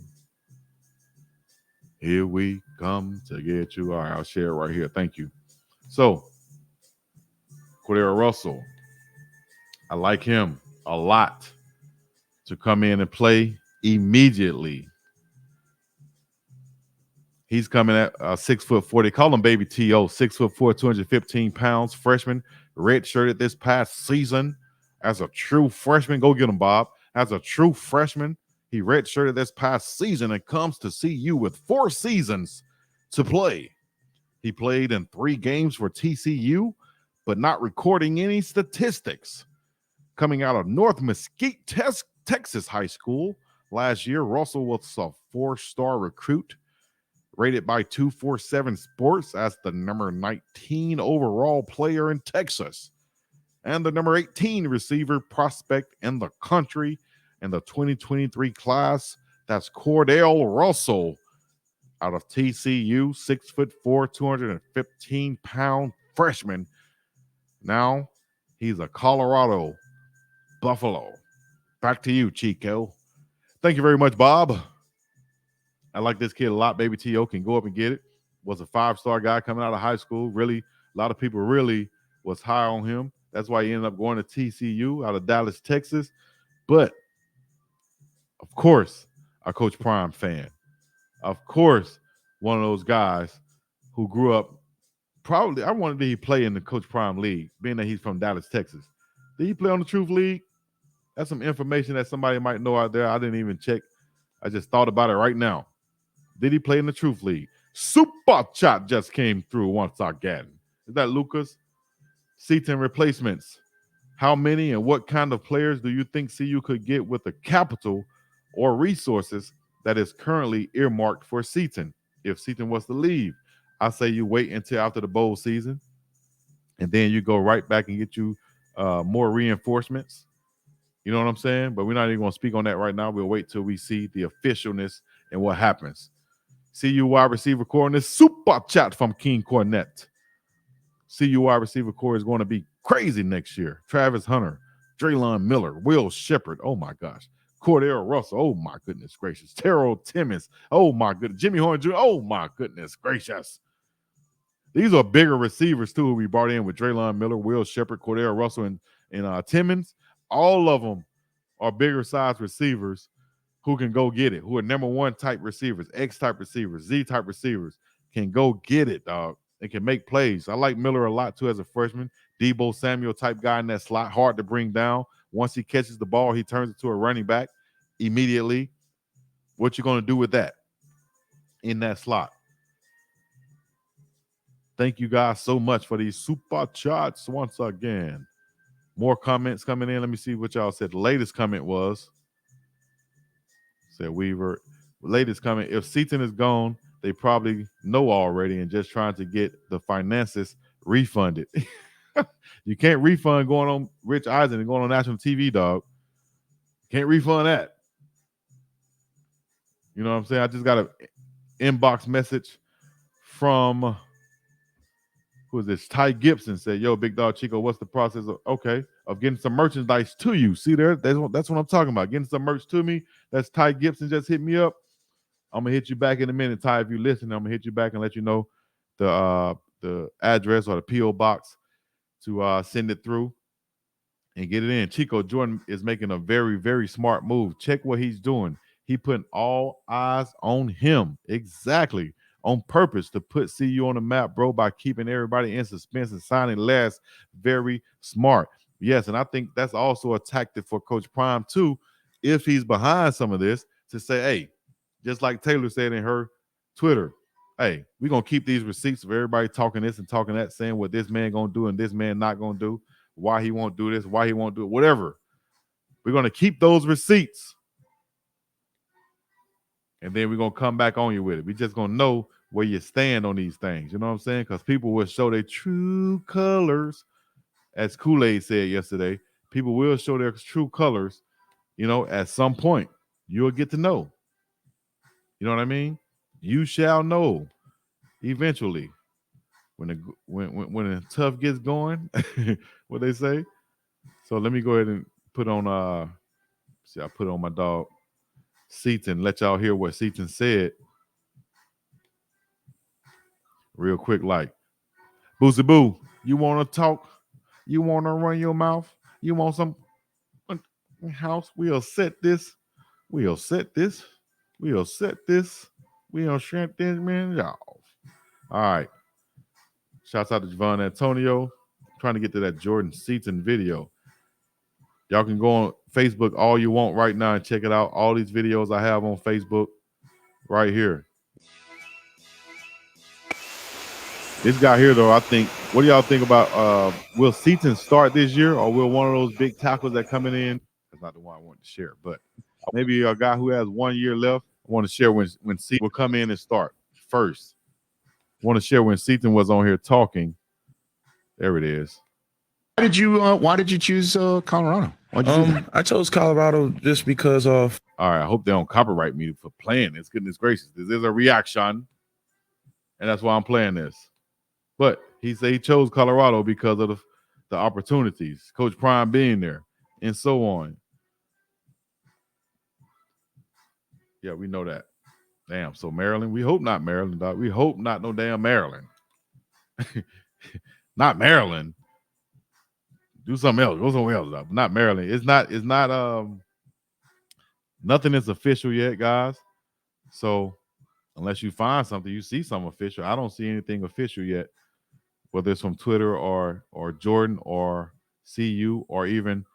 [SPEAKER 1] Here we come to get you. All right, I'll share it right here. Thank you. So, Cordero Russell, I like him a lot to come in and play immediately. He's coming at 6'4". They call him Baby T.O. 6'4", 215 pounds, freshman, redshirted this past season as a true freshman. Go get him, Bob. As a true freshman, he redshirted this past season and comes to CU with 4 seasons to play. He played in 3 games for TCU, but not recording any statistics. Coming out of North Mesquite, Texas High School last year, Russell was a 4-star recruit, rated by 247 Sports as the number 19 overall player in Texas and the number 18 receiver prospect in the country in the 2023 class. That's Cordell Russell out of TCU, 6'4", 215 pound freshman. Now he's a Colorado Buffalo. Back to you, Chico. Thank you very much, Bob. I like this kid a lot. Baby T.O. can go up and get it. Was a 5-star guy coming out of high school. Really, a lot of people really was high on him. That's why he ended up going to TCU out of Dallas, Texas. But, of course, a Coach Prime fan. Of course, one of those guys who grew up probably, I wanted to play in the Coach Prime League, being that he's from Dallas, Texas. Did he play on the Truth League? That's some information that somebody might know out there. I didn't even check. I just thought about it right now. Did he play in the Truth League? Super chat just came through once again. Is that Lucas? Seaton replacements. How many and what kind of players do you think CU could get with the capital or resources that is currently earmarked for Seaton? If Seaton was to leave, I say you wait until after the bowl season, and then you go right back and get you more reinforcements. You know what I'm saying? But we're not even going to speak on that right now. We'll wait till we see the officialness and what happens. CU wide receiver core in this super chat from King Cornett. CU wide receiver core is going to be crazy next year. Travis Hunter, Draylon Miller, Will Shepard. Oh my gosh. Cordero Russell. Oh my goodness gracious. Terrell Timmons. Oh my goodness. Jimmy Horn Jr. Oh my goodness gracious. These are bigger receivers too who we brought in with Draylon Miller, Will Shepard, Cordero Russell, and Timmons. All of them are bigger size receivers who can go get it, who are number 1 type receivers, X type receivers, Z type receivers, can go get it, dog. They can make plays. I like Miller a lot too as a freshman. Debo Samuel type guy in that slot, hard to bring down. Once he catches the ball, he turns it to a running back immediately. What you going to do with that in that slot? Thank you guys so much for these super chats once again. More comments coming in. Let me see what y'all said. The latest comment was, said Weaver, latest comment, if Seaton is gone, they probably know already and just trying to get the finances refunded. You can't refund going on Rich Eisen and going on national TV, dog. Can't refund that. You know what I'm saying? I just got an inbox message from, who is this? Ty Gibson said, yo, BiggDoggChico, what's the process of getting some merchandise to you? See there? That's what I'm talking about. Getting some merch to me. That's Ty Gibson just hit me up. I'm going to hit you back in a minute, Ty. If you listen, I'm going to hit you back and let you know the address or the P.O. box to send it through and get it in. Chico Jordan is making a very, very smart move. Check what he's doing. He putting all eyes on him. Exactly. On purpose to put CU on the map, bro, by keeping everybody in suspense and signing less. Very smart. Yes, and I think that's also a tactic for Coach Prime, too, if he's behind some of this, to say, hey, just like Taylor said in her Twitter, hey, we're going to keep these receipts of everybody talking this and talking that, saying what this man going to do and this man not going to do, why he won't do this, why he won't do it, whatever. We're going to keep those receipts. And then we're going to come back on you with it. We're just going to know where you stand on these things. You know what I'm saying? Because people will show their true colors. As Kool-Aid said yesterday, people will show their true colors, at some point. You'll get to know. You know what I mean? You shall know eventually. When the tough gets going, what they say. So let me go ahead and put on I put on my dog Seaton, let y'all hear what Seaton said real quick. Like, Boosie Boo, you wanna talk? You wanna run your mouth? You want some house? We'll set this. We'll set this. We'll set this. We'll shut this man off. All right. Shouts out to Javon Antonio. Trying to get to that Jordan Seaton video. Y'all can go on Facebook all you want right now and check it out. All these videos I have on Facebook right here. This guy here, though, I think, what do y'all think about will Seaton start this year, or will one of those big tackles that coming in? That's not the one I want to share, but maybe a guy who has 1 year left. I want to share when Seaton will come in and start first. I want to share when Seaton was on here talking. There it is.
[SPEAKER 16] Why did you choose Colorado? I chose Colorado just because of.
[SPEAKER 1] All right, I hope they don't copyright me for playing this. Goodness gracious, this is a reaction, and that's why I'm playing this. But he said he chose Colorado because of the opportunities, Coach Prime being there, and so on. Yeah, we know that. Damn. So Maryland, we hope not Maryland, dog. We hope not no damn Maryland. Not Maryland. Do something else. Go somewhere else, dog. Not Maryland. It's not. Nothing is official yet, guys. So unless you find something, you see something official. I don't see anything official yet, whether it's from Twitter or Jordan or CU or even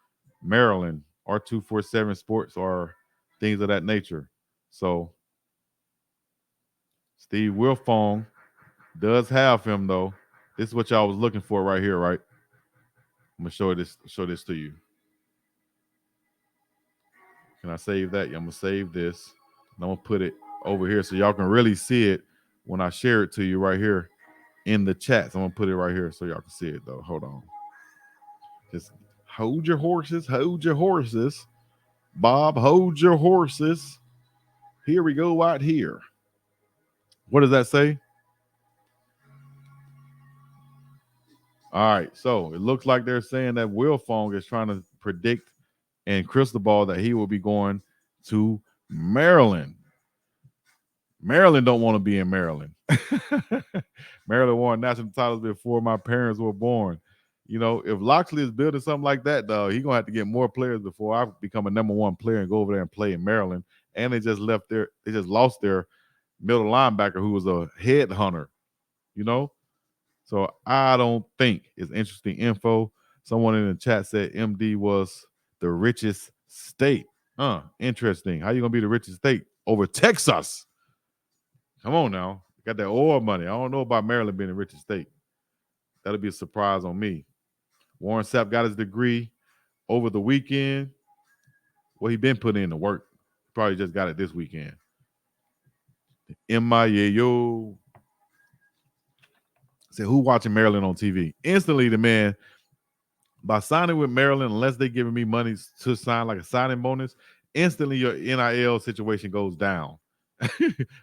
[SPEAKER 1] Maryland or 247 Sports or things of that nature. So Steve Wilfong does have him, though. This is what y'all was looking for right here, right? I'm gonna show this to you. Can I save that? Yeah, I'm gonna save this. And I'm gonna put it over here so y'all can really see it when I share it to you right here in the chat. So I'm gonna put it right here so y'all can see it, though. Hold on. Just hold your horses. Hold your horses. Bob, hold your horses. Here we go out here. What does that say? All right, so it looks like they're saying that Wilfong is trying to predict and crystal ball that he will be going to Maryland. Maryland don't want to be in Maryland. Maryland won national titles before my parents were born. If Loxley is building something like that, though, he's gonna have to get more players before I become a number one player and go over there and play in Maryland. And they just lost their middle linebacker who was a headhunter. So I don't think it's interesting info. Someone in the chat said MD was the richest state. Interesting. How you gonna be the richest state over Texas? Come on now. Got that oil money. I don't know about Maryland being the richest state. That'll be a surprise on me. Warren Sapp got his degree over the weekend. Well, he been putting in the work. Probably just got it this weekend. Yo. Say, who watching Maryland on TV? Instantly, the man, by signing with Maryland, unless they giving me money to sign like a signing bonus, instantly your NIL situation goes down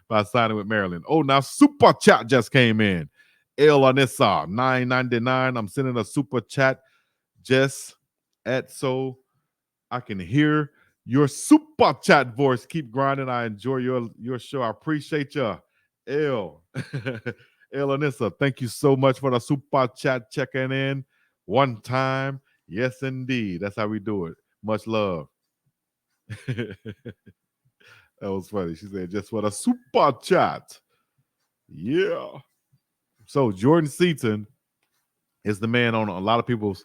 [SPEAKER 1] by signing with Maryland. Oh, now Super Chat just came in. El Anissa, $9.99. I'm sending a Super Chat just so I can hear your Super Chat voice. Keep grinding. I enjoy your show. I appreciate you. El Anissa, thank you so much for the Super Chat checking in one time. Yes, indeed. That's how we do it. Much love. That was funny. She said, just for the Super Chat. Yeah. So Jordan Seaton is the man on a lot of people's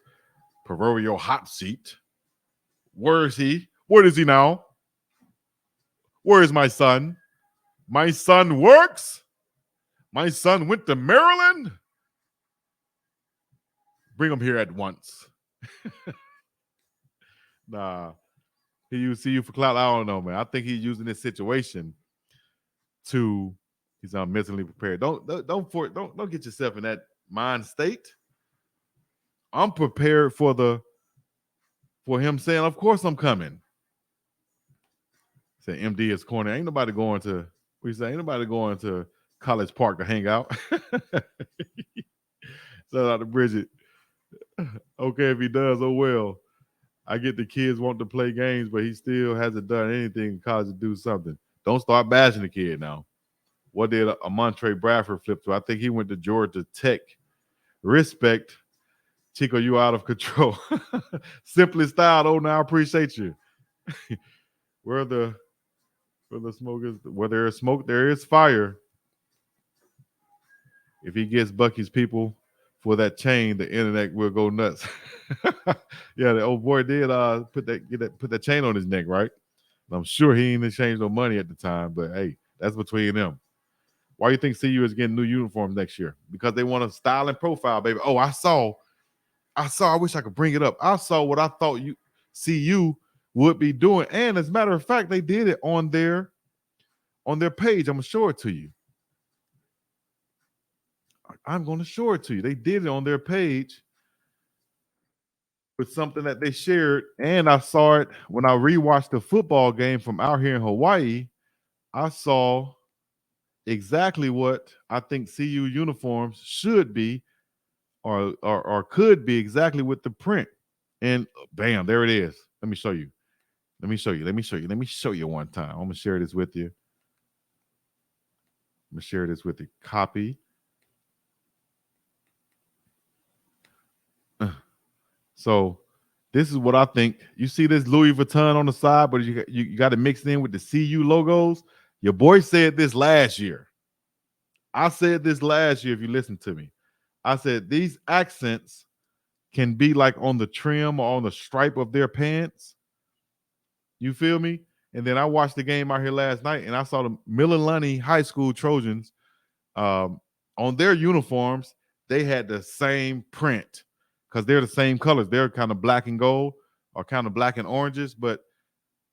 [SPEAKER 1] proverbial hot seat. Where is he? Where is he now? Where is my son? My son works. My son went to Maryland. Bring him here at once. Nah. He used CU for clout. I don't know, man. I think he's using this situation to he's mentally prepared. Don't get yourself in that mind state. I'm prepared for him saying, of course I'm coming. Say MD is corny. Ain't nobody going to ain't nobody going to College Park to hang out. Shout out to Bridget. Okay, if he does, oh well. I get the kids want to play games, but he still hasn't done anything in college to do something. Don't start bashing the kid now. What did Amontre Bradford flip to? I think he went to Georgia Tech. Respect. Chico, you out of control. Simply styled. Oh, now I appreciate you. Where the smoke is, where there is smoke, there is fire. If he gets Bucky's people for that chain, the internet will go nuts. Yeah, the old boy did put that chain on his neck, right? And I'm sure he ain't exchanged no money at the time, but hey, that's between them. Why do you think CU is getting new uniforms next year? Because they want to style and profile, baby. Oh, I wish I could bring it up. I saw what I thought CU would be doing. And as a matter of fact, they did it on their page. I'm going to show it to you. I'm going to show it to you. They did it on their page with something that they shared. And I saw it when I rewatched the football game from out here in Hawaii. I saw exactly what I think CU uniforms should be or could be, exactly with the print. And bam, there it is. Let me show you. Let me show you one time. I'm going to share this with you. Copy. So this is what I think. You see this Louis Vuitton on the side, but you got to mix it in with the CU logos. Your boy said this last year. I said this last year, if you listen to me. I said these accents can be like on the trim or on the stripe of their pants. You feel me? And then I watched the game out here last night, and I saw the Mililani High School Trojans on their uniforms. They had the same print because they're the same colors. They're kind of black and gold or kind of black and oranges, but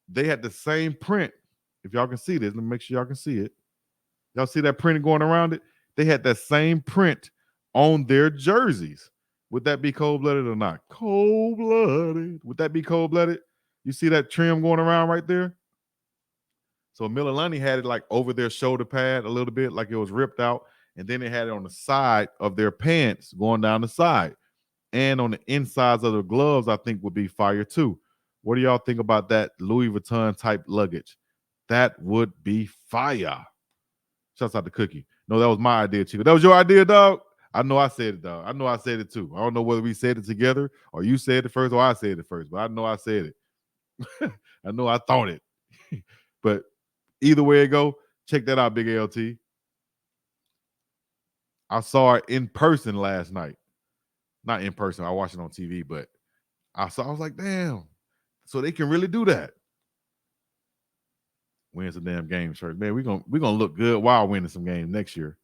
[SPEAKER 1] they had the same print. If y'all can see this, let me make sure y'all can see it. Y'all see that print going around it? They had that same print on their jerseys. Would that be cold-blooded or not? Cold-blooded. Would that be cold-blooded? You see that trim going around right there? So Mililani had it like over their shoulder pad a little bit, like it was ripped out. And then they had it on the side of their pants going down the side. And on the insides of the gloves, I think would be fire too. What do y'all think about that Louis Vuitton type luggage? That would be fire. Shouts out to Cookie. No, that was my idea, Chico. That was your idea, dog? I know I said it, dog. I know I said it too. I don't know whether we said it together or you said it first or I said it first, but I know I said it. I know I thought it. But either way it go, check that out, Big LT. I saw it in person last night. Not in person. I watched it on TV, but I was like, damn. So they can really do that. Win some damn games first. Man, we're gonna look good while winning some games next year.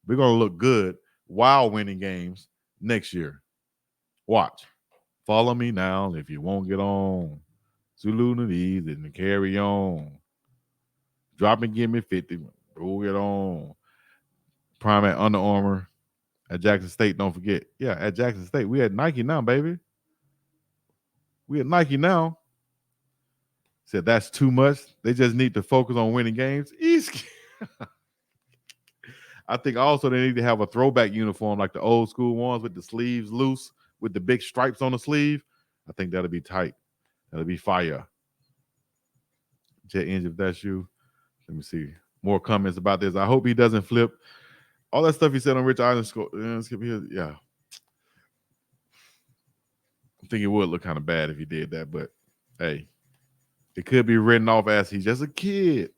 [SPEAKER 1] We're gonna look good while winning games next year. Watch. Follow me now if you won't get on. Zulu to these and carry on. Drop and give me 50. Go get on. Prime at Under Armour. At Jackson State, don't forget. Yeah, at Jackson State. We at Nike now, baby. We at Nike now. Said that's too much. They just need to focus on winning games. I think also they need to have a throwback uniform like the old school ones with the sleeves loose with the big stripes on the sleeve. I think that'll be tight. That'll be fire. Jet Engine, if that's you. Let me see. More comments about this. I hope he doesn't flip. All that stuff he said on Rich Eisen score. Yeah. I think it would look kind of bad if he did that, but hey, it could be written off as he's just a kid.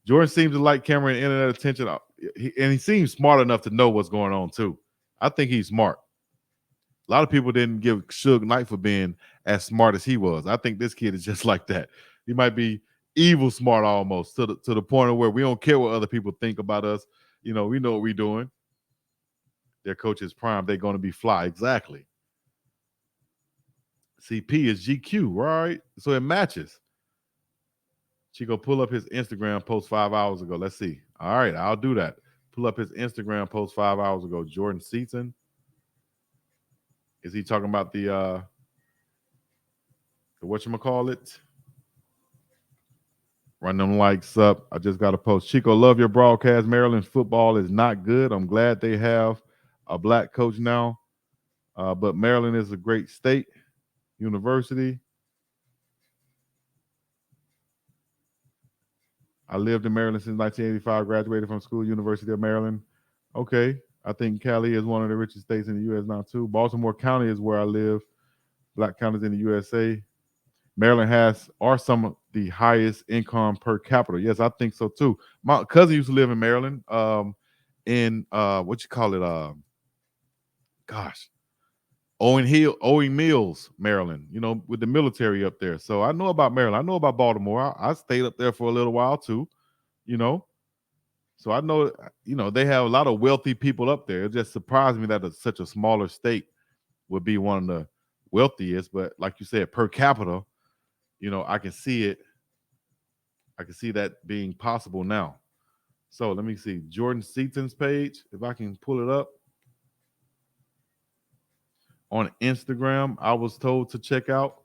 [SPEAKER 1] Jordan seems to like camera and internet attention, and he seems smart enough to know what's going on too. I think he's smart. A lot of people didn't give Suge Knight for being as smart as he was. I think this kid is just like that. He might be evil smart almost to the point of where we don't care what other people think about us. You know, we know what we're doing. Their coach is prime. They're going to be fly. Exactly. CP is GQ, right? So it matches. Chico, pull up his Instagram post 5 hours ago. Let's see. All right, I'll do that. Pull up his Instagram post 5 hours ago. Jordan Seaton. Is he talking about the whatchamacallit? Run them likes up. I just got a post. Chico, love your broadcast. Maryland football is not good. I'm glad they have a black coach now. But Maryland is a great state, university. I lived in Maryland since 1985, graduated from school, University of Maryland. Okay. I think Cali is one of the richest states in the U.S. now, too. Baltimore County is where I live. Black counties in the USA. Maryland are some of the highest income per capita. Yes, I think so, too. My cousin used to live in Maryland, in Owing Mills, Maryland, with the military up there. So I know about Maryland. I know about Baltimore. I stayed up there for a little while, too, So I know, they have a lot of wealthy people up there. It just surprised me that such a smaller state would be one of the wealthiest. But like you said, per capita, I can see it. I can see that being possible now. So let me see Jordan Seaton's page, if I can pull it up. On Instagram, I was told to check out.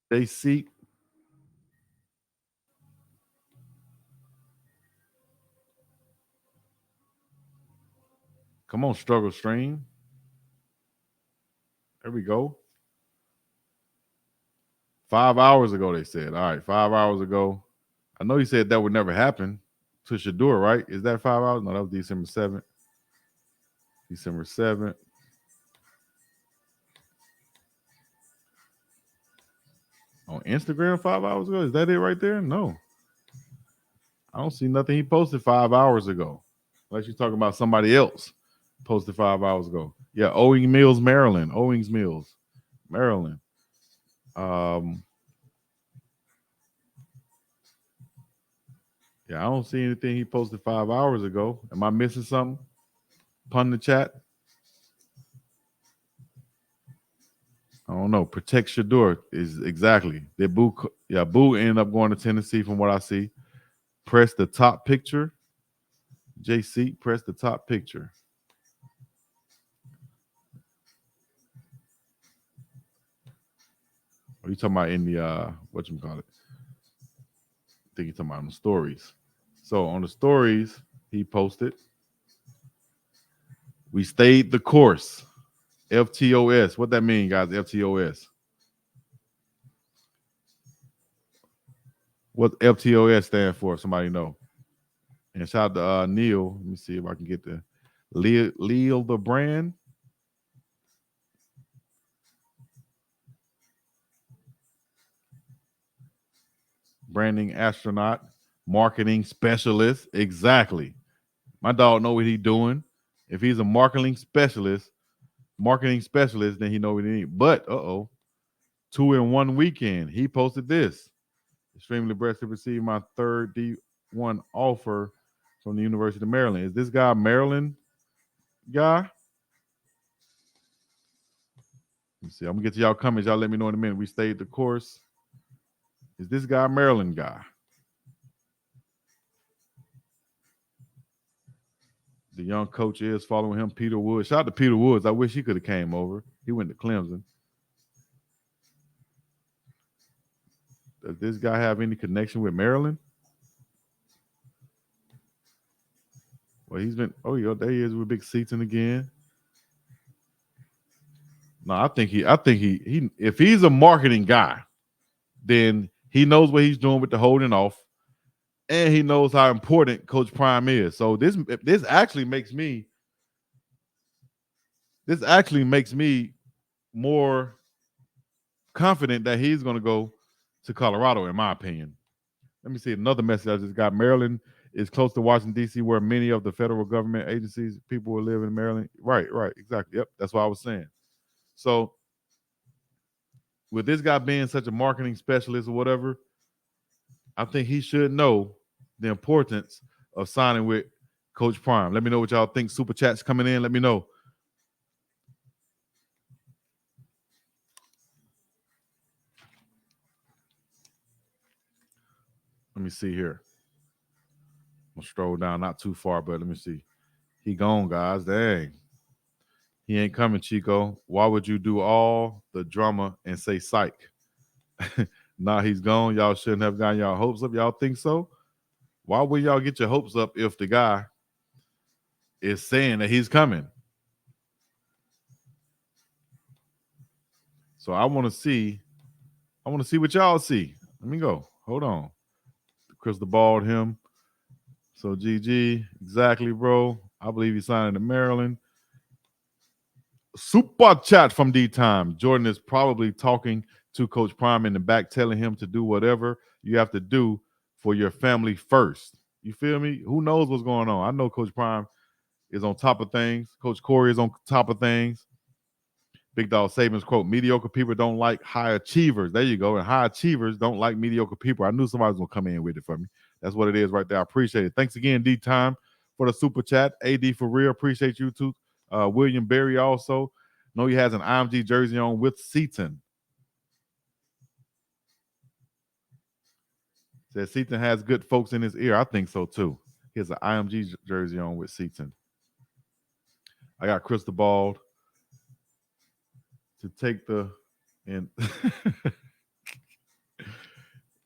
[SPEAKER 1] They seek. Come on, Struggle Stream. There we go. 5 hours ago, they said. All right, 5 hours ago. I know you said that would never happen to Shador, right? Is that 5 hours? No, that was December 7th. December 7th. On Instagram 5 hours ago? Is that it right there? No. I don't see nothing he posted 5 hours ago. Unless you're talking about somebody else posted 5 hours ago. Yeah, Owings Mills, Maryland. Owings Mills, Maryland. Yeah, I don't see anything he posted 5 hours ago. Am I missing something? Pun the chat. I don't know. Protect Shador is exactly. Boo ended up going to Tennessee from what I see. Press the top picture. JC, press the top picture. What are you talking about in the whatchamacallit? I think you're talking about on the stories. So on the stories, he posted, we stayed the course. FTOS. What that mean, guys? FTOS. What FTOS stand for? Somebody know. And shout out to Neil. Let me see if I can get the Leo the brand. Branding astronaut, marketing specialist. Exactly. My dog know what he's doing. If he's a marketing specialist, then he know what he needs. But 2 in 1 weekend. He posted this. Extremely blessed to receive my third D1 offer from the University of Maryland. Is this guy Maryland guy? Let me see. I'm gonna get to y'all comments. Y'all let me know in a minute. We stayed the course. Is this guy Maryland guy? The young coach is following him, Peter Woods. Shout out to Peter Woods. I wish he could have came over. He went to Clemson. Does this guy have any connection with Maryland? Well, he's been. Oh, yeah, there he is with Big Seaton again. No, I think he. If he's a marketing guy, then he knows what he's doing with the holding off, and he knows how important Coach Prime is. So this actually makes me. This actually makes me more confident that he's going to go to Colorado, in my opinion. Let me see another message I just got. Maryland is close to Washington, D.C., where many of the federal government agencies, people will live in Maryland. Right, exactly. Yep, that's what I was saying. So with this guy being such a marketing specialist or whatever, I think he should know the importance of signing with Coach Prime. Let me know what y'all think. Super chats coming in. Let me know. Let me see here. I'm gonna stroll down, not too far, but let me see. He gone, guys. Dang. He ain't coming, Chico. Why would you do all the drama and say psych? Nah, he's gone. Y'all shouldn't have gotten y'all hopes up. Y'all think so? Why would y'all get your hopes up if the guy is saying that he's coming? So I want to see what y'all see. Let me go. Hold on. Crystal balled him. So GG, exactly, bro. I believe he's signing to Maryland. Super chat from D-Time. Jordan is probably talking to Coach Prime in the back, telling him to do whatever you have to do for your family first. You feel me? Who knows what's going on? I know Coach Prime is on top of things. Coach Corey is on top of things. Big Dog Savings quote, mediocre people don't like high achievers. There you go. And high achievers don't like mediocre people. I knew somebody was going to come in with it for me. That's what it is right there. I appreciate it. Thanks again, D-Time, for the super chat. AD for real. Appreciate you too. William Berry also. Know he has an IMG jersey on with Seaton. Says Seaton has good folks in his ear. I think so too. He has an IMG jersey on with Seaton. I got Crystal Ball to take the and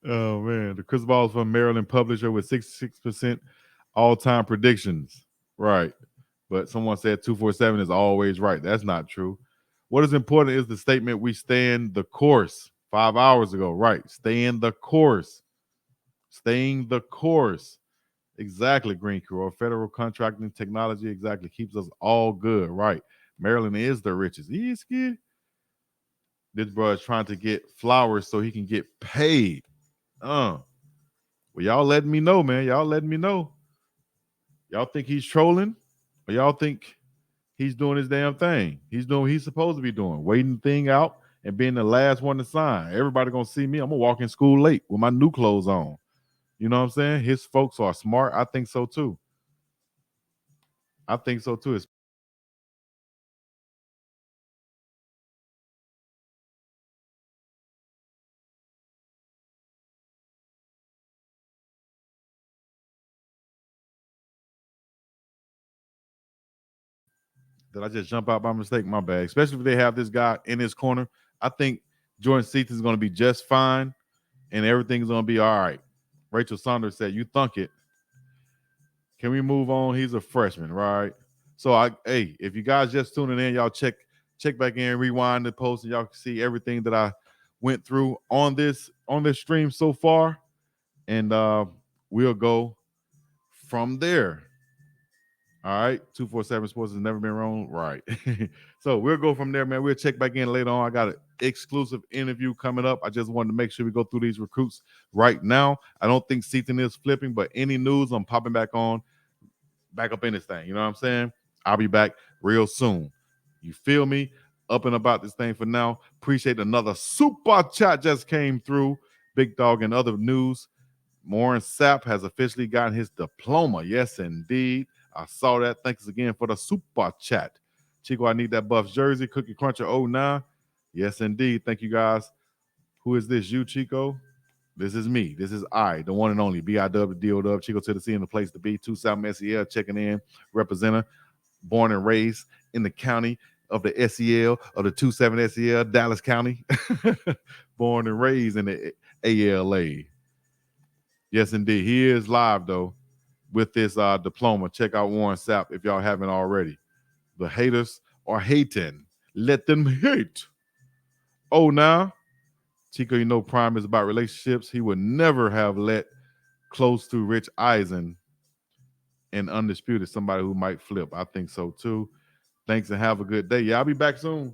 [SPEAKER 1] oh man, the Crystal Ball is from Maryland publisher with 66% all-time predictions. Right. But someone said 247 is always right. That's not true. What is important is the statement, we stand the course 5 hours ago. Right. Stay in the course. Staying the course. Exactly, Green Crew. Federal contracting technology exactly keeps us all good. Right. Maryland is the richest. He's good. This bro is trying to get flowers so he can get paid. Well, y'all letting me know, man. Y'all letting me know. Y'all think he's trolling? Or y'all think he's doing his damn thing? He's doing what he's supposed to be doing, waiting the thing out and being the last one to sign. Everybody gonna see me. I'm gonna walk in school late with my new clothes on. You know what I'm saying? His folks are smart. I think so too. I think so too. Did I just jump out by mistake? My bad. Especially if they have this guy in his corner. I think Jordan Seaton is going to be just fine and everything's going to be all right. Rachel Saunders said, you thunk it. Can we move on? He's a freshman, right? So, if you guys just tuning in, y'all check back in, rewind the post, and y'all can see everything that I went through on this stream so far. And we'll go from there. All right, 247 Sports has never been wrong. Right. So we'll go from there, man. We'll check back in later on. I got an exclusive interview coming up. I just wanted to make sure we go through these recruits right now. I don't think Seaton is flipping, but any news, I'm popping back up in this thing. You know what I'm saying? I'll be back real soon. You feel me? Up and about this thing for now. Appreciate another super chat just came through. Big Dog and other news. Warren Sapp has officially gotten his diploma. Yes, indeed. I saw that. Thanks again for the super chat. Chico, I need that Buffs jersey. Cookie Cruncher 09. Yes, indeed. Thank you, guys. Who is this? You, Chico? This is me. This is I, the one and only BiggDoggChico, Chico to the C and the place to be. 27 SEL checking in, representative, born and raised in the county of the SEL, of the 27 SEL, Dallas County. Born and raised in the ALA. Yes, indeed. He is live, though, with this diploma. Check out Warren Sapp if y'all haven't already. The haters are hating. Let them hate. Oh, now, Chico, you know Prime is about relationships. He would never have let close to Rich Eisen and Undisputed somebody who might flip. I think so, too. Thanks and have a good day. Yeah, I'll be back soon.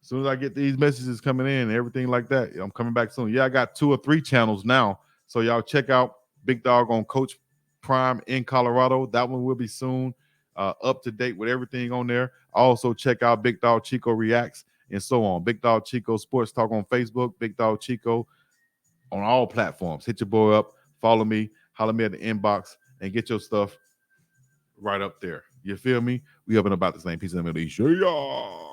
[SPEAKER 1] As soon as I get these messages coming in and everything like that, I'm coming back soon. Yeah, I got 2 or 3 channels now. So y'all check out Big Dog on Coach Prime in Colorado. That one will be soon up to date with everything on there. Also check out Big Dog Chico Reacts and so on. Big Dog Chico Sports Talk on Facebook. Big Dog Chico on all platforms. Hit your boy up. Follow me. Holler me at the inbox and get your stuff right up there. You feel me? We up and about the same piece of the Middle East. Yeah.